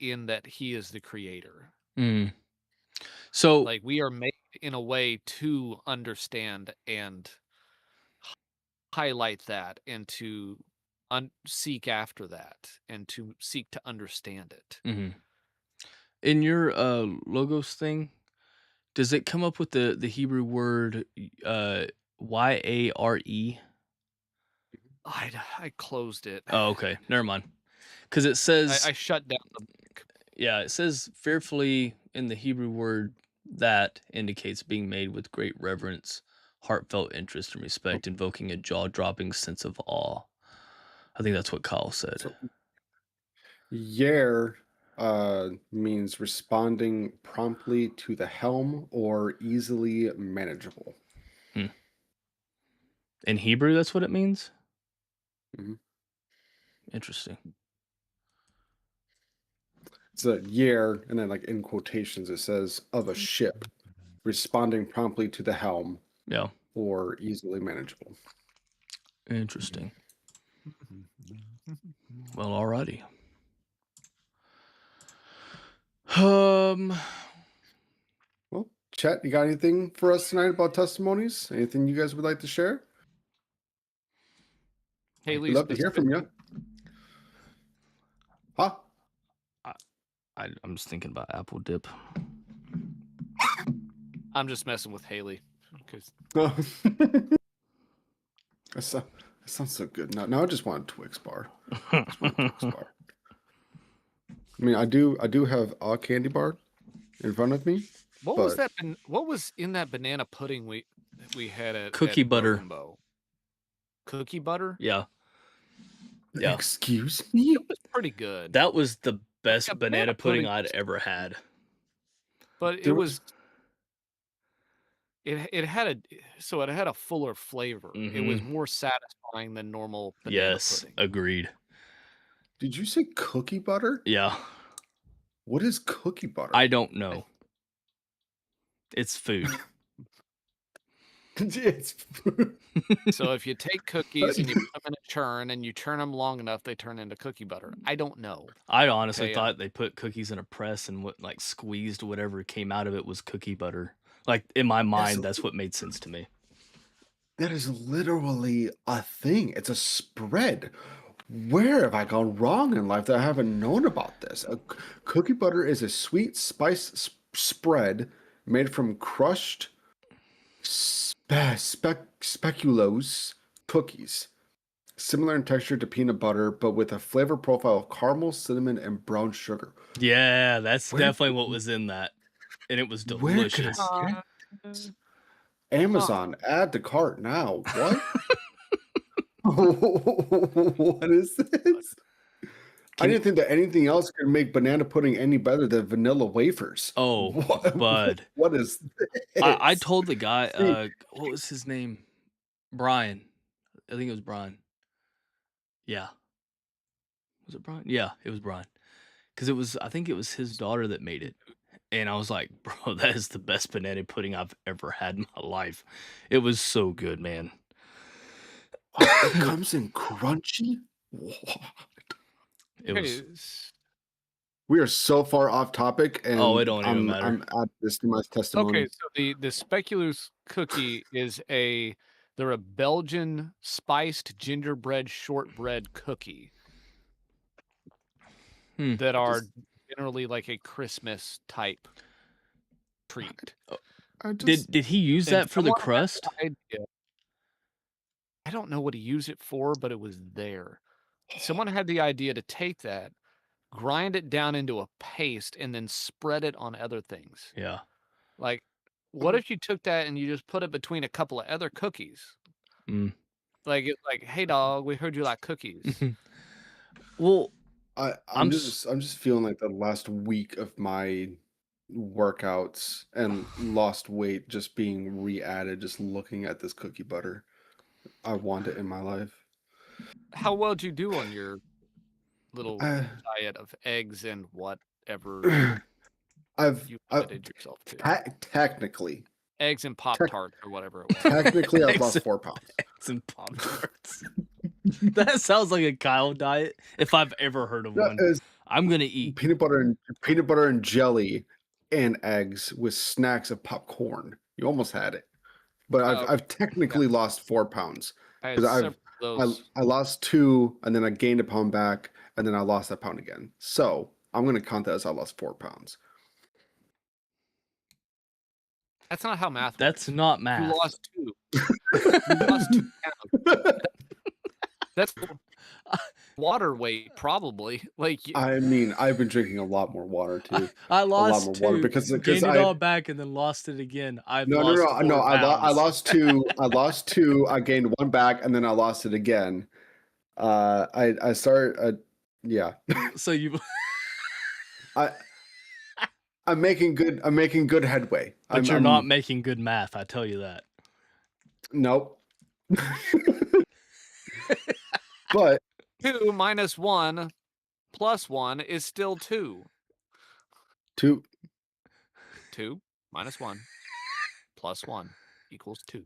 in that he is the creator. Mm. So Like we are made in a way to understand and highlight that and to seek after that and to seek to understand it. mhm. In your logos thing, does it come up with the Hebrew word yare? I closed it. Oh, okay. Never mind. Because it I says, shut down the book. yeah, it says fearfully in the Hebrew word that indicates being made with great reverence, heartfelt interest and respect, invoking a jaw-dropping sense of awe. I think that's what Kyle said. So, Yer means responding promptly to the helm or easily manageable. In Hebrew, that's what it means? Mhm. Interesting. It's a Yer, and then like in quotations it says of a ship responding promptly to the helm Yeah. or easily manageable. Interesting. Well, alrighty. Well, chat, you got anything for us tonight about testimonies? Anything you guys would like to share? Haley's We'd love to hear from you. Huh? I'm just thinking about apple dip. I'm just messing with Haley. Because That sounds so good. Now I just want a Twix bar. I just want a Twix bar. I mean, I do have a candy bar in front of me. what was that? What was in that banana pudding we had at Cookie butter. Bow? Cookie butter? Yeah. Yeah. Excuse me? It was pretty good. That was the best Yeah, banana pudding I'd ever had. But it was it had a fuller flavor. It was more satisfying than normal banana pudding. Agreed. Did you say cookie butter? Yeah. What is cookie butter? I don't know. It's food. It's So if you take cookies and you put them in a churn and you churn them long enough, they turn into cookie butter. I don't know. I honestly thought they put cookies in a press and what like squeezed whatever came out of it was cookie butter. Like in my mind, that's what made sense to me. That is literally a thing. It's a spread. Where have I gone wrong in life that I haven't known about this? Cookie butter is a sweet spice spread made from crushed speculoos cookies, similar in texture to peanut butter, but with a flavor profile of caramel, cinnamon, and brown sugar. Yeah, that's definitely what was in that, and it was delicious. Amazon, add to cart now. What? What is this? I didn't think that anything else could make banana pudding any better than vanilla wafers. Oh, bud. What is this? I told the guy, what was his name? Brian. I think it was Brian. Yeah. Was it Brian? Yeah, it was Brian. Because I think it was his daughter that made it. And I was like, bro, that is the best banana pudding I've ever had in my life. It was so good, man. It comes in crunchy? What? We are so far off topic, and it don't even matter. I'm at this to my testimony. Okay, so the speculoos cookie they're a Belgian spiced gingerbread shortbread cookie that are generally like a Christmas type treat. Did he use that for the crust? I don't know what he used it for, but it was there. Someone had the idea to take that, grind it down into a paste, and then spread it on other things. Yeah. Like, what if you took that and you just put it between a couple of other cookies? Like, hey dog, we heard you like cookies. Well, I'm just feeling like the last week of my workouts and lost weight just being re-added, just looking at this cookie butter. I want it in my life. How well did you do on your little diet of eggs and whatever you limited yourself to? Technically. Eggs and Pop-Tarts or whatever it was. Technically, I've lost 4 pounds. Eggs and Pop-Tarts. That sounds like a Kyle diet if I've ever heard of one. I'm going to eat peanut butter and jelly and eggs with snacks of popcorn. You almost had it. But I've technically lost 4 pounds. I lost 2, and then I gained a pound back, and then I lost that pound again. So I'm going to count that as I lost 4 pounds. That's not how math works. That's not math. You lost 2. You lost 2 pounds. That's water weight, probably. Like, I mean, I've been drinking a lot more water too. I A lot lost more water 2, because gained it I all back, and then lost it again. I've no lost 4 I pounds. lost 2. I lost 2. I gained 1 back, and then I lost it again. I started. Yeah. So you, I'm making good headway. but you're not making good math. I tell you that. Nope. But 2 minus 1 plus 1 is still 2. 2 2 minus 1 plus 1 equals 2.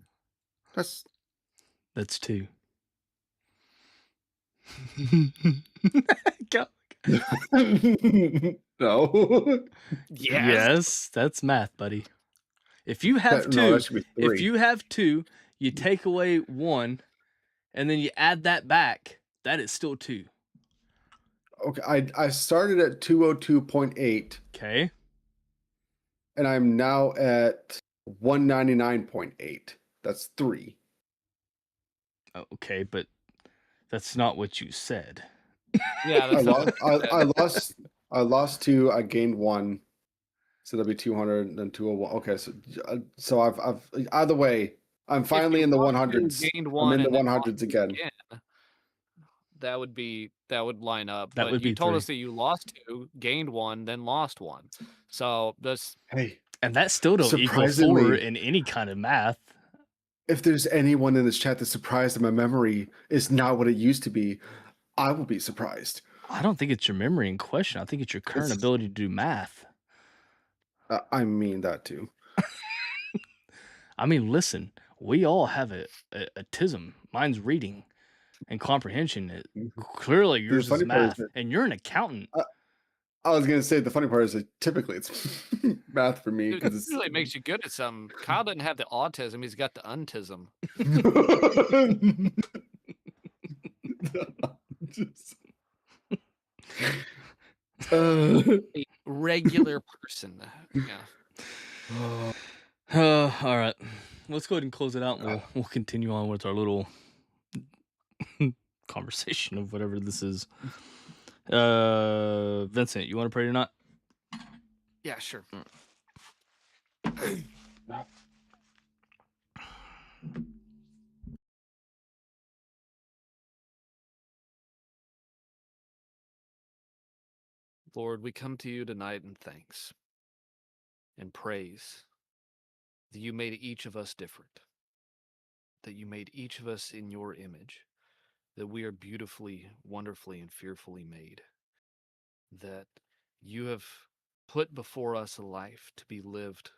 That's 2. Go. No. Yes, that's math, buddy. If you have No, 2, that should be 3. if you have 2, you take away 1, and then you add that back. That is still 2. Okay, I started at 202.8. Okay. And I'm now at 199.8. That's 3. Okay, but that's not what you said. Yeah, that's I lost 2. I gained 1. So that'll be 200 and then 201. Okay, so I've either way, I'm finally in the 100s. I'm in the 100s again. That would line up. That but would you be told 3. us that you lost 2, gained 1, then lost 1. So this. Hey, and that still don't equal 4 in any kind of math. If there's anyone in this chat that's surprised that my memory is not what it used to be, I will be surprised. I don't think it's your memory in question. I think it's your current ability to do math. I mean that too. I mean, listen, we all have a tism. Mine's reading and comprehension. Clearly, yours is math, and you're an accountant. I was gonna say the funny part is that typically it's math for me because it really makes you good at something. Kyle doesn't have the autism; he's got the untism. A regular person. Yeah. All right, let's go ahead and close it out. And we'll continue on with our little conversation of whatever this is. Vincent, you want to pray or not? Yeah, sure. Lord, we come to you tonight in thanks and praise that you made each of us different, that you made each of us in your image, that we are beautifully, wonderfully, and fearfully made, that you have put before us a life to be lived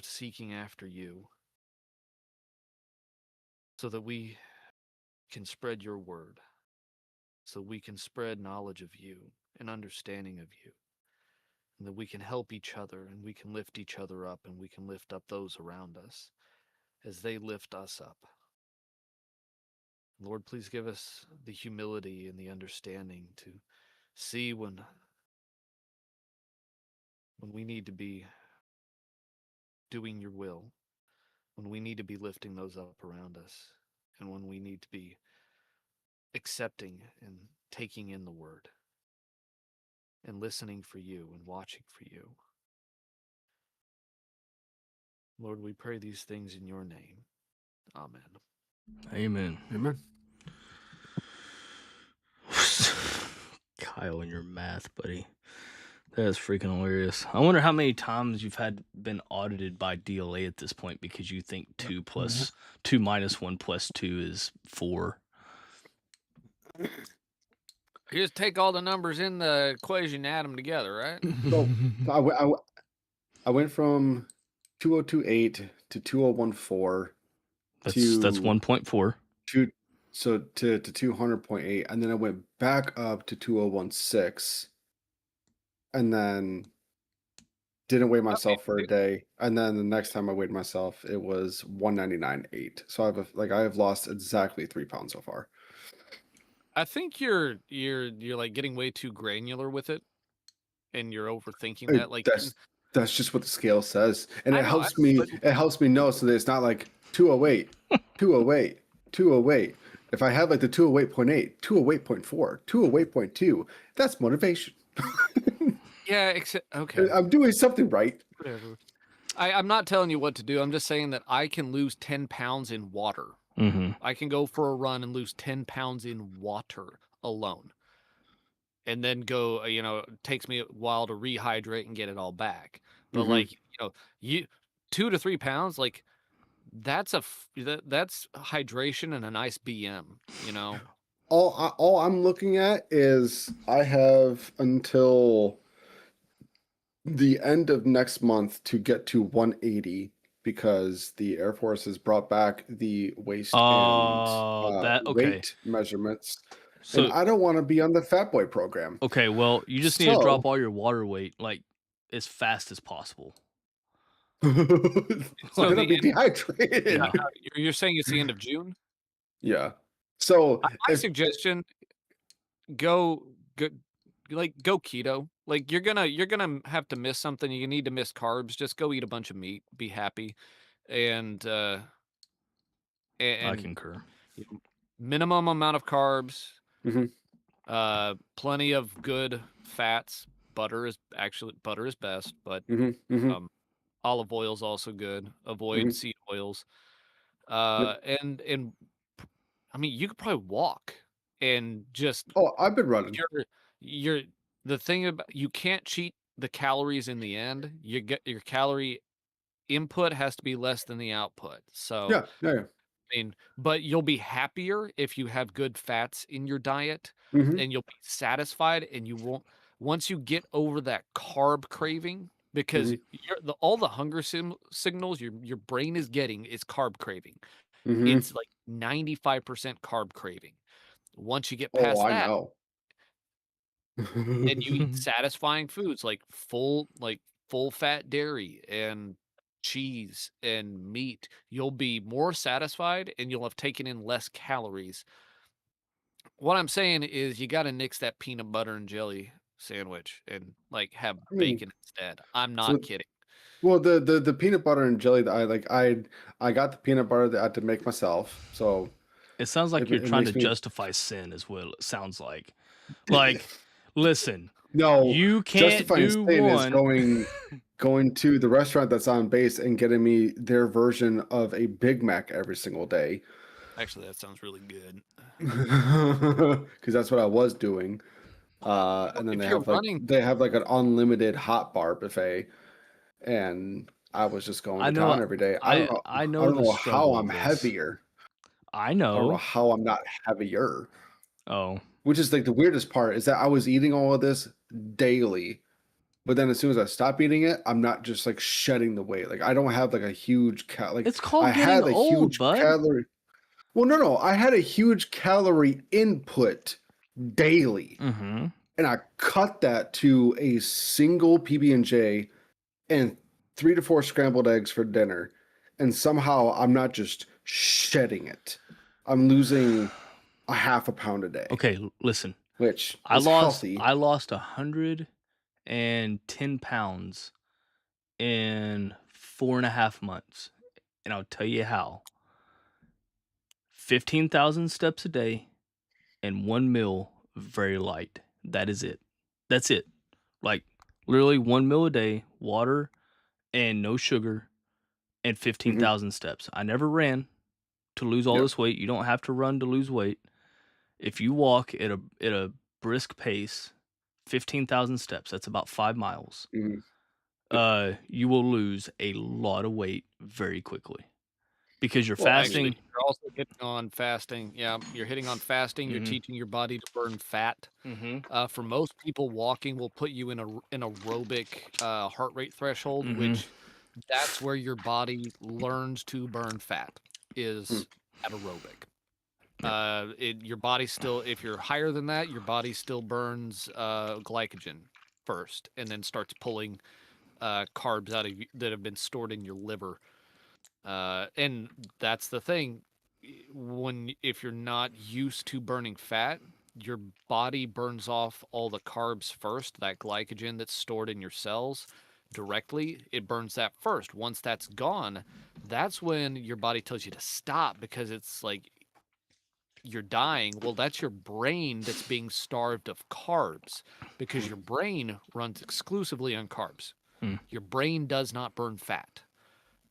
seeking after you, so that we can spread your word, so we can spread knowledge of you and understanding of you, and that we can help each other and we can lift each other up and we can lift up those around us as they lift us up. Lord, please give us the humility and the understanding to see when we need to be doing your will, when we need to be lifting those up around us, and when we need to be accepting and taking in the word and listening for you and watching for you. Lord, we pray these things in your name. Amen. Amen. Amen. Kyle and your math, buddy. That is freaking hilarious. I wonder how many times you've been audited by DLA at this point because you think 2 minus 1 plus 2 is 4. You just take all the numbers in the equation and add them together, right? So I went from 2028 to 2014. That's 1.4. To 200.8, and then I went back up to 2016, and then didn't weigh myself for a day, and then the next time I weighed myself, it was 199.8. So I have lost exactly 3 pounds so far. I think you're like getting way too granular with it, and you're overthinking that. Like that's just what the scale says, and it helps me know so that it's not like 208, 208, 208. If I have like the 208.8, 208.4, 208.2, that's motivation. Yeah, okay. I'm doing something right. Whatever. I'm not telling you what to do. I'm just saying that I can lose 10 pounds in water. Mm-hmm. I can go for a run and lose 10 pounds in water alone. And then go, it takes me a while to rehydrate and get it all back. But Mhm. you 2 to 3 pounds, like that's that's hydration and a nice BM, All I'm looking at is I have until the end of next month to get to 180 because the Air Force has brought back the waist and Okay. weight measurements, and So I don't want to be on the Fat Boy program. okay, well, you just need to drop So, all your water weight like as fast as possible. then So I'll be dehydrated. Yeah. you're saying it's the end of June? Yeah. So My suggestion, go go keto. Like you're gonna have to miss something. You need to miss carbs. Just go eat a bunch of meat. Be happy, and I and concur. minimum amount of carbs. Mhm. Plenty of good fats. Butter is best, but Mhm. Mhm. olive oil is also good. Avoid Mhm. seed oils. Yep. And I mean, you could probably walk and just Oh, I've been running. you're the thing about you can't cheat the calories in the end. You get your calorie input has to be less than the output. So, Yeah. Yeah. Yeah. I mean, but you'll be happier if you have good fats in your diet Mhm. and you'll be satisfied and you won't once you get over that carb craving because Mhm. all the hunger signals your brain is getting is carb craving. Mhm. It's like 95% carb craving. Once you get Oh, past I that know. and you eat satisfying foods like full fat dairy and cheese and meat, you'll be more satisfied and you'll have taken in less calories. What I'm saying is you got to nix that peanut butter and jelly sandwich and like have I mean, bacon instead. I'm not so kidding. well, the peanut butter and jelly that I got the peanut butter that I had to make myself, so It sounds like you're it trying to makes me justify sin as well, it sounds like. Like, listen, no, you can't justifying do sin is one. going to the restaurant that's on base and getting me their version of a Big Mac every single day. Actually, that sounds really good. Because that's what I was doing. And then If you're running, they have like an unlimited hot bar buffet, and I was just going I to know town every day. I I know don't the know how struggle I'm of this. heavier. I I don't know know. how I'm not heavier. Oh, Which is like the weirdest part is that I was eating all of this daily, but then as soon as I stop eating it, I'm not just like shedding the weight. Like I don't have like a huge like it's I called getting had a old, huge bud. calorie. Well, no, I had a huge calorie input daily, Mm-hmm. and I cut that to a single PB&J and 3 to 4 scrambled eggs for dinner, and somehow I'm not just shedding it. I'm losing a half a pound a day, Okay, listen. which is healthy. I lost 110 pounds in 4.5 months. And I'll tell you how. 15,000 steps a day and one meal very light. That is it. That's it. Like literally one meal a day, water and no sugar and Mhm. 15,000 steps. I never ran to lose all Yep. this weight. You don't have to run to lose weight. If you walk at a brisk pace, 15,000 steps, that's about 5 miles. Mhm. Yep. You will lose a lot of weight very quickly because you're Well, actually, fasting. you're also hitting on fasting. Yeah, you're hitting on fasting. You're Mhm. teaching your body to burn fat. Mhm. For most people, walking will put you in an aerobic heart rate threshold, Mhm. which that's where your body learns to burn fat mm, is at aerobic. Yep. Your body still, if you're higher than that, your body still burns glycogen first, and then starts pulling carbs out of that have been stored in your liver. And that's the thing. If you're not used to burning fat, your body burns off all the carbs first, that glycogen that's stored in your cells directly. It burns that first. Once that's gone, that's when your body tells you to stop because it's like you're dying. Well, that's your brain that's being starved of carbs because your brain runs exclusively on carbs. Your brain does not burn fat.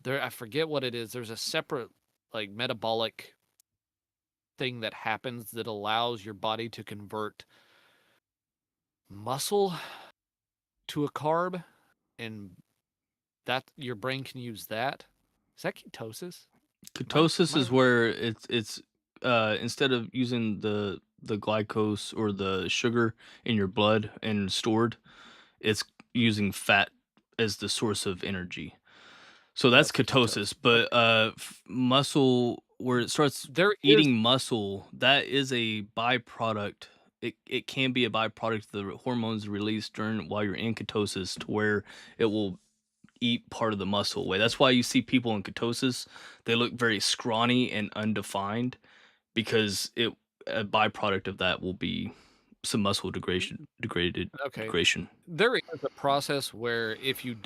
I forget what it is. There's a separate like metabolic thing that happens that allows your body to convert muscle to a carb, and that your brain can use that. Is that ketosis? Ketosis is where it's instead of using the glycose or the sugar in your blood and stored, it's using fat as the source of energy. So that's ketosis, but muscle where it starts eating muscle, that is a byproduct. It can be a byproduct of the hormones released during while you're in ketosis to where it will eat part of the muscle away. That's why you see people in ketosis, they look very scrawny and undefined because a byproduct of that will be some muscle degradation. There is a process where if you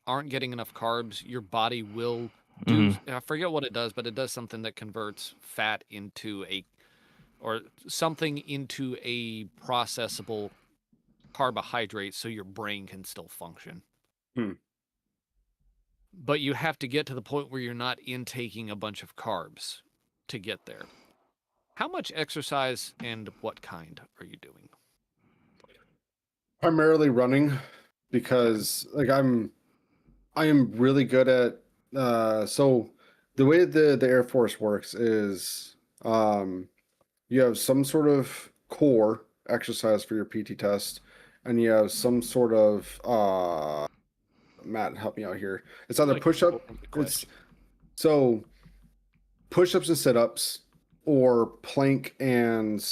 aren't getting enough carbs, your body will do I forget what it does, but it does something that converts fat into something into a processable carbohydrate so your brain can still function. But you have to get to the point where you're not intaking a bunch of carbs to get there. How much exercise and what kind are you doing? Primarily running, because like I am really good at so the way the Air Force works is you have some sort of core exercise for your PT test, and you have some sort of Matt, help me out here. It's either push-up, so push-ups and sit-ups, or plank and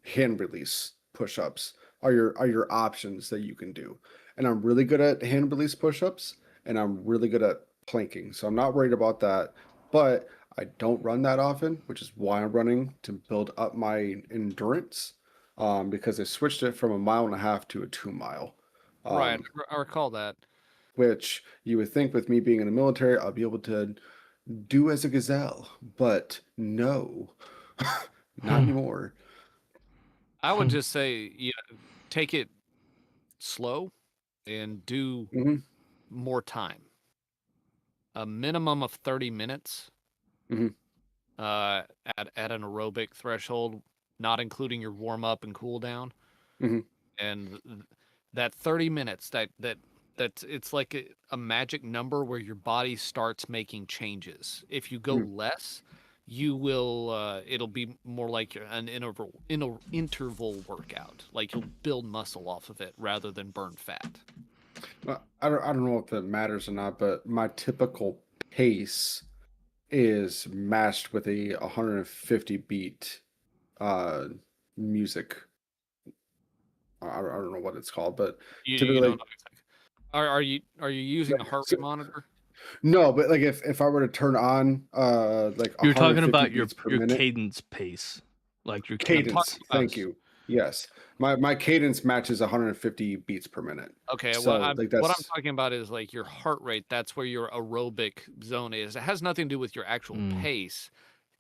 hand release push-ups are your options that you can do. And I'm really good at hand release push-ups, and I'm really good at planking, so I'm not worried about that. But I don't run that often, which is why I'm running to build up my endurance, because I switched it from a 1.5 miles to a 2 mile. Right, I recall that. Which you would think with me being in the military, I'll be able to do as a gazelle, but no, not anymore. I would just say, take it slow and do more time. A minimum of 30 minutes at an aerobic threshold, not including your warm up and cool down. And that 30 minutes, that's it's like a magic number where your body starts making changes. If you go less, you will it'll be more like an interval workout. Like you'll build muscle off of it rather than burn fat. I don't know if it matters or not, but my typical pace is matched with a 150 beat music. I don't know what it's called, but typically, you don't know exactly. Are you using a heart rate monitor? No, but like if I were to turn on like you're talking about your minute, cadence pace, like your cadence. Thank you. Yes, my cadence matches 150 beats per minute. Okay, so, what I'm talking about is like your heart rate. That's where your aerobic zone is. It has nothing to do with your actual pace,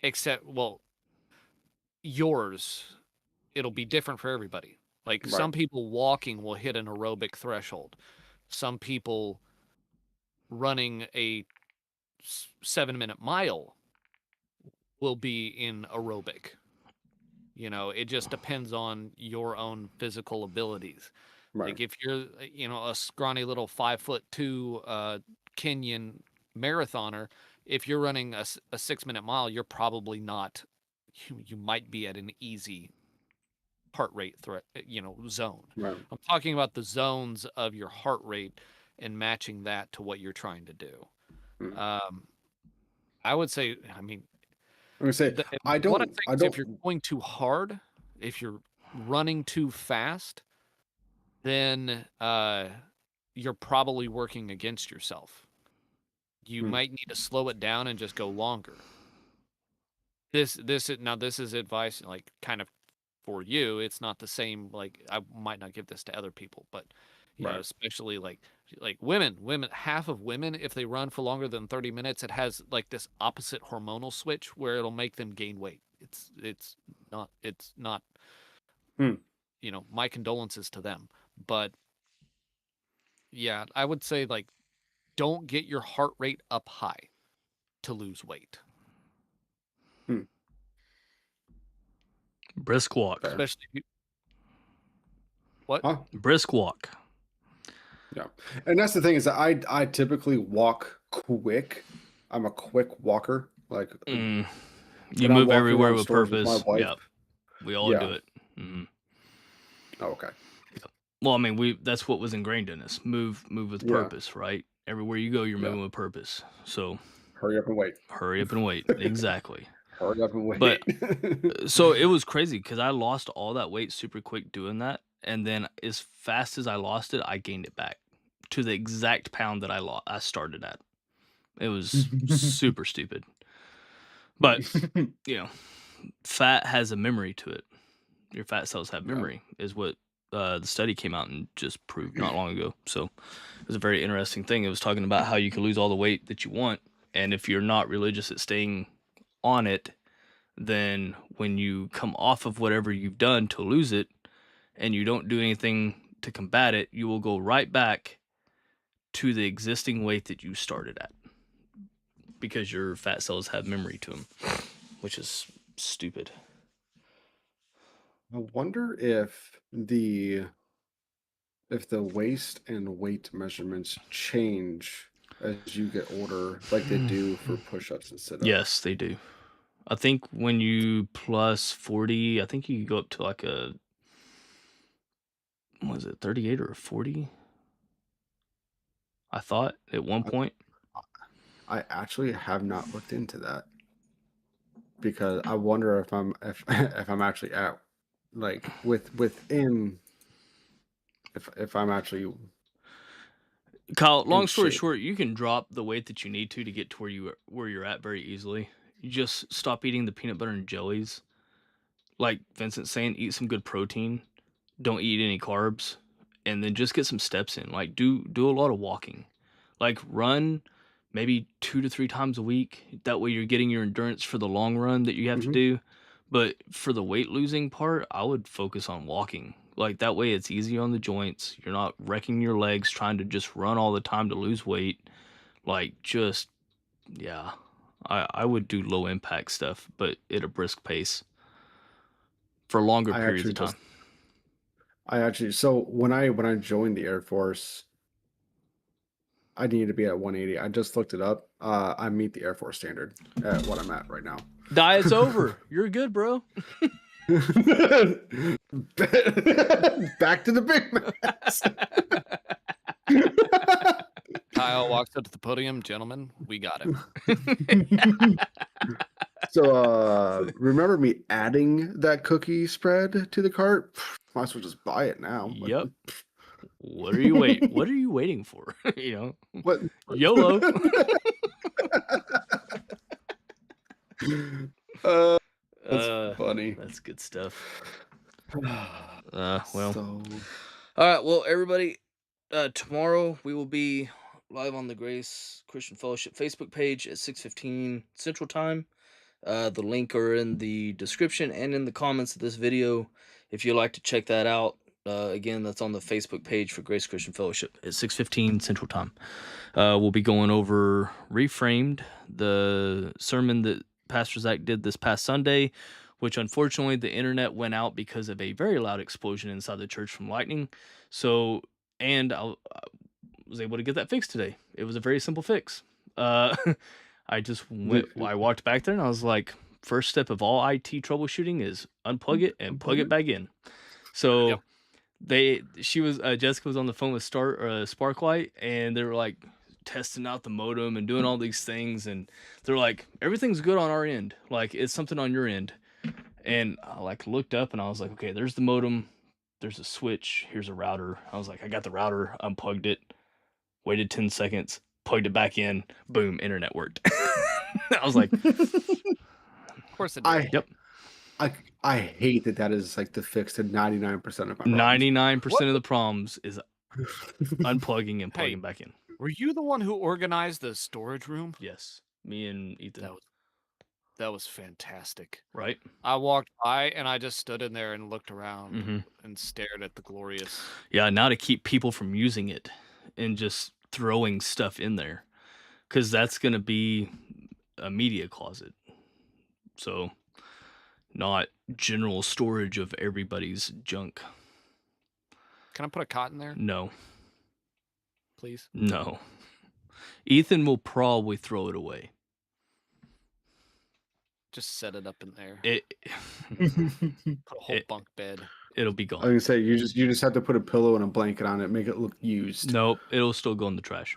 except yours. It'll be different for everybody. Like some people walking will hit an aerobic threshold. Some people running a 7-minute mile will be in aerobic. It just depends on your own physical abilities. Like if you're, a scrawny little 5'2" Kenyan marathoner, if you're running a 6-minute mile, you're probably not. You might be at an easy heart rate zone. I'm talking about the zones of your heart rate and matching that to what you're trying to do. I would say, I'm gonna say, if you're going too hard, if you're running too fast, then you're probably working against yourself. You might need to slow it down and just go longer. This is advice, like kind of for you. It's not the same. Like I might not give this to other people, but you know, especially like women, half of women, if they run for longer than 30 minutes, it has like this opposite hormonal switch where it'll make them gain weight. it's not Hmm. you know, my condolences to them. But yeah, I would say like don't get your heart rate up high to lose weight. Brisk walk. Fair. Especially if you... What? Huh? Brisk walk. Yeah. And that's the thing is that I typically walk quick. I'm a quick walker. Like You when I'm move walking everywhere around with stores with my purpose. wife. Yeah, we all Yeah. do it. Mm-hmm. Oh, okay. Well, I mean, that's what was ingrained in us. Move with Yeah. purpose, right? Everywhere you go, you're Yeah. moving with purpose. So Hurry up and wait. hurry up and wait. Exactly. Hurry up and wait. But so it was crazy because I lost all that weight super quick doing that, and then as fast as I lost it, I gained it back to the exact pound that I started at. It was super stupid. But you know, fat has a memory to it. Your fat cells have memory, is what the study came out and just proved not long ago. So it was a very interesting thing. It was talking about how you can lose all the weight that you want, and if you're not religious at staying on it, then when you come off of whatever you've done to lose it, and you don't do anything to combat it, you will go right back to the existing weight that you started at, because your fat cells have memory to them, which is stupid. I wonder if the waist and weight measurements change as you get older, like they do for push-ups and sit-ups. Yes, they do. I think when you plus 40, I think you can go up to like a, was it 38 or a 40? I thought at one point. I actually have not looked into that because I wonder if I'm if I'm actually at like within if I'm actually Kyle, long story shape. short, you can drop the weight that you need to get to where you're at very easily. You just stop eating the peanut butter and jellies. Like Vincent's saying, eat some good protein. Don't eat any carbs, and then just get some steps in. Like do a lot of walking. Like run maybe 2 to 3 times a week. That way you're getting your endurance for the long run that you have to do. But for the weight losing part, I would focus on walking. Like that way it's easy on the joints. You're not wrecking your legs trying to just run all the time to lose weight. Like just, yeah. I would do low impact stuff, but at a brisk pace for longer periods of time. So when I joined the Air Force, I needed to be at 180. I just looked it up. I meet the Air Force standard at what I'm at right now. Diet's over. You're good, bro. Back to the Big Macs. Kyle walks up to the podium. Gentlemen, we got him. So remember me adding that cookie spread to the cart? Might as well just buy it now. Yep. What are you waiting for? You know, What? YOLO. That's funny. That's good stuff. Well. So... All right. Well, everybody, tomorrow we will be live on the Grace Christian Fellowship Facebook page at 6:15 Central Time. The link are in the description and in the comments of this video. If you'd like to check that out, again, that's on the Facebook page for Grace Christian Fellowship at 6:15 Central Time. We'll be going over Reframed, the sermon that Pastor Zach did this past Sunday, which unfortunately the internet went out because of a very loud explosion inside the church from lightning. So, and I was able to get that fixed today. It was a very simple fix. I just I walked back there and I was like, first step of all IT troubleshooting is unplug it and plug it back in. So Jessica was on the phone with Sparklight, and they were like testing out the modem and doing all these things, and they're like, everything's good on our end. Like, it's something on your end. And I like looked up and I was like, okay, there's the modem, there's a switch, here's a router. I was like, I got the router, unplugged it, waited 10 seconds, plugged it back in, boom, internet worked. I was like, of course it did. Yep. I hate that is like the fix to 99% of my problems. 99% of the problems is unplugging and plugging back in. Were you the one who organized the storage room? Yes, me and Ethan. That was fantastic. right? I walked by and I just stood in there and looked around Mm-hmm. and stared at the glorious. Yeah, now to keep people from using it and just throwing stuff in there, because that's gonna be a media closet. So, not general storage of everybody's junk. Can I put a cot in there, No, please? no. Ethan will probably throw it away. Just set it up in there. It, Put a whole bunk bed. it'll be I was gone. gonna say you just have to put a pillow and a blanket on it, make it look used. Nope, it'll still go in the trash.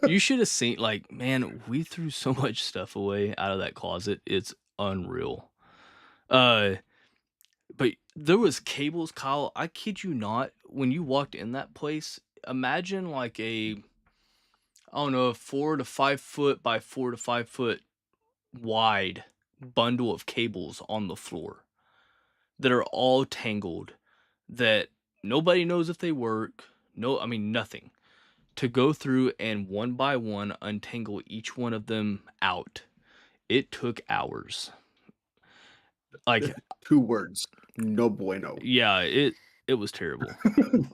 You should have seen, like, man, we threw so much stuff away out of that closet. It's unreal. But there was cables, Kyle. I kid you not. When you walked in that place, imagine like a 4 to 5 foot by 4 to 5 foot wide bundle of cables on the floor that are all tangled, that nobody knows if they work. No, I mean nothing. To go through and one by one untangle each one of them out, it took hours. Like 2 words. No bueno. Yeah, it was terrible.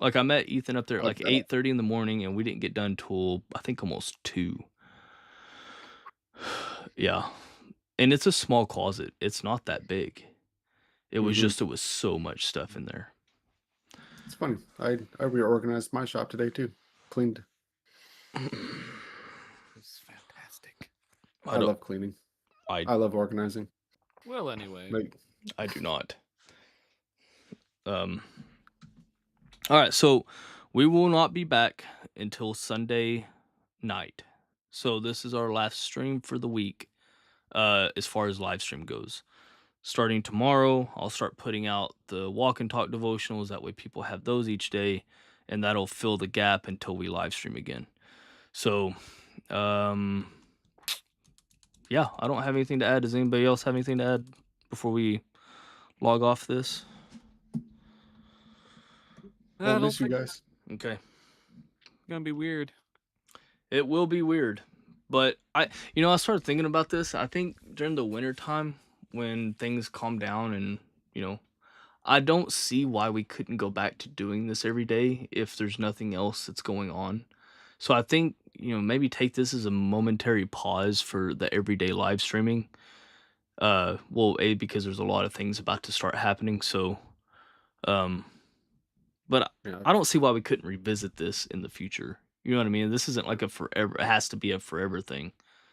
Like I met Ethan up there at like 8:30 in the morning, and we didn't get done till I think almost 2. Yeah, and it's a small closet. It's not that big. It was just it was so much stuff in there. It's funny. I reorganized my shop today too. Cleaned. It's fantastic. I love cleaning. I love organizing. Well, anyway, I do not. All right, so we will not be back until Sunday night. So this is our last stream for the week, as far as live stream goes. Starting tomorrow, I'll start putting out the walk and talk devotionals. That way people have those each day, and that'll fill the gap until we live stream again. So, yeah, I don't have anything to add. Does anybody else have anything to add before we log off this? I miss you guys. Okay. It's gonna be weird. It will be weird. But I started thinking about this. I think during the winter time when things calm down and, I don't see why we couldn't go back to doing this every day if there's nothing else that's going on. So I think, maybe take this as a momentary pause for the everyday live streaming. Because there's a lot of things about to start happening. So, but Yeah. I don't see why we couldn't revisit this in the future. You know what I mean? This isn't like a forever, it has to be a forever thing.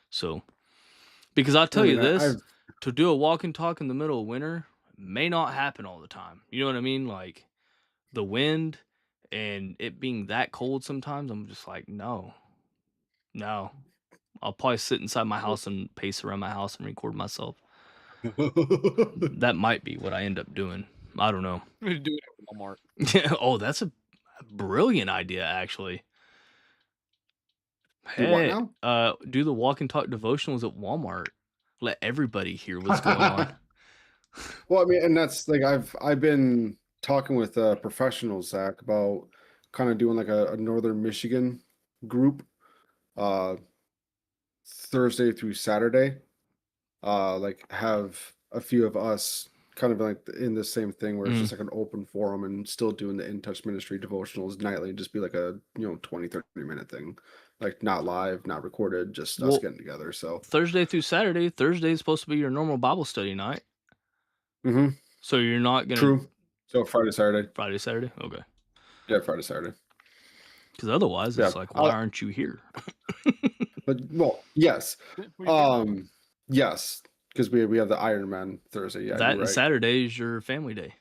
So, because I'll tell you this, to do a walk and talk in the middle of winter may not happen all the time. You know what I mean? Like the wind and it being that cold sometimes, I'm just like, no. I'll probably sit inside my house and pace around my house and record myself. That might be what I end up doing. I don't know. I'm gonna do it at Walmart. Yeah. Oh, that's a brilliant idea, actually. Do what Hey, now? do the walk and talk devotionals at Walmart. Let everybody hear what's going on. Well, I mean, and that's like I've been talking with professionals, Zach, about kind of doing like a Northern Michigan group, Thursday through Saturday. Like have a few of us kind of like in the same thing where it's just like an open forum and still doing the In Touch Ministry devotionals nightly and just be like a 20-30 minute thing, like not live, not recorded, just us getting together. So Thursday through Saturday. Thursday is supposed to be your normal Bible study night. So you're not gonna True. So Friday, Saturday. Okay. Yeah, Friday, Saturday. Because otherwise, it's like, why aren't you here? But yes, yes, because we have the Iron Man Thursday. Yeah, that and Saturday is your family day.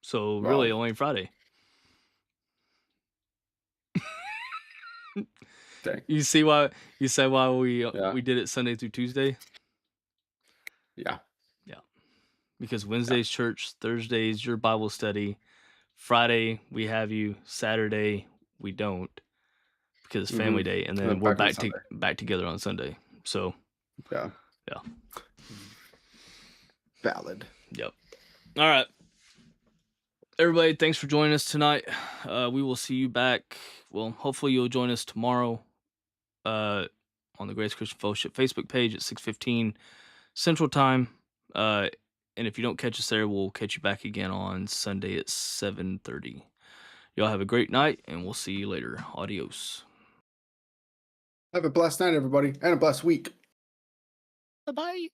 So really, only Friday. Dang. You see why we did it Sunday through Tuesday? Yeah. Because Wednesday's church, Thursday's your Bible study, Friday we have you, Saturday we don't because it's family day, and then we're back together on Sunday. So yeah. Valid. Yep. All right, everybody, thanks for joining us tonight. We will see you back. Well, hopefully you'll join us tomorrow on the Grace Christian Fellowship Facebook page at 6:15 Central Time. And if you don't catch us there, we'll catch you back again on Sunday at 7:30. Y'all have a great night, and we'll see you later. Adios. Have a blessed night, everybody, and a blessed week. Bye-bye.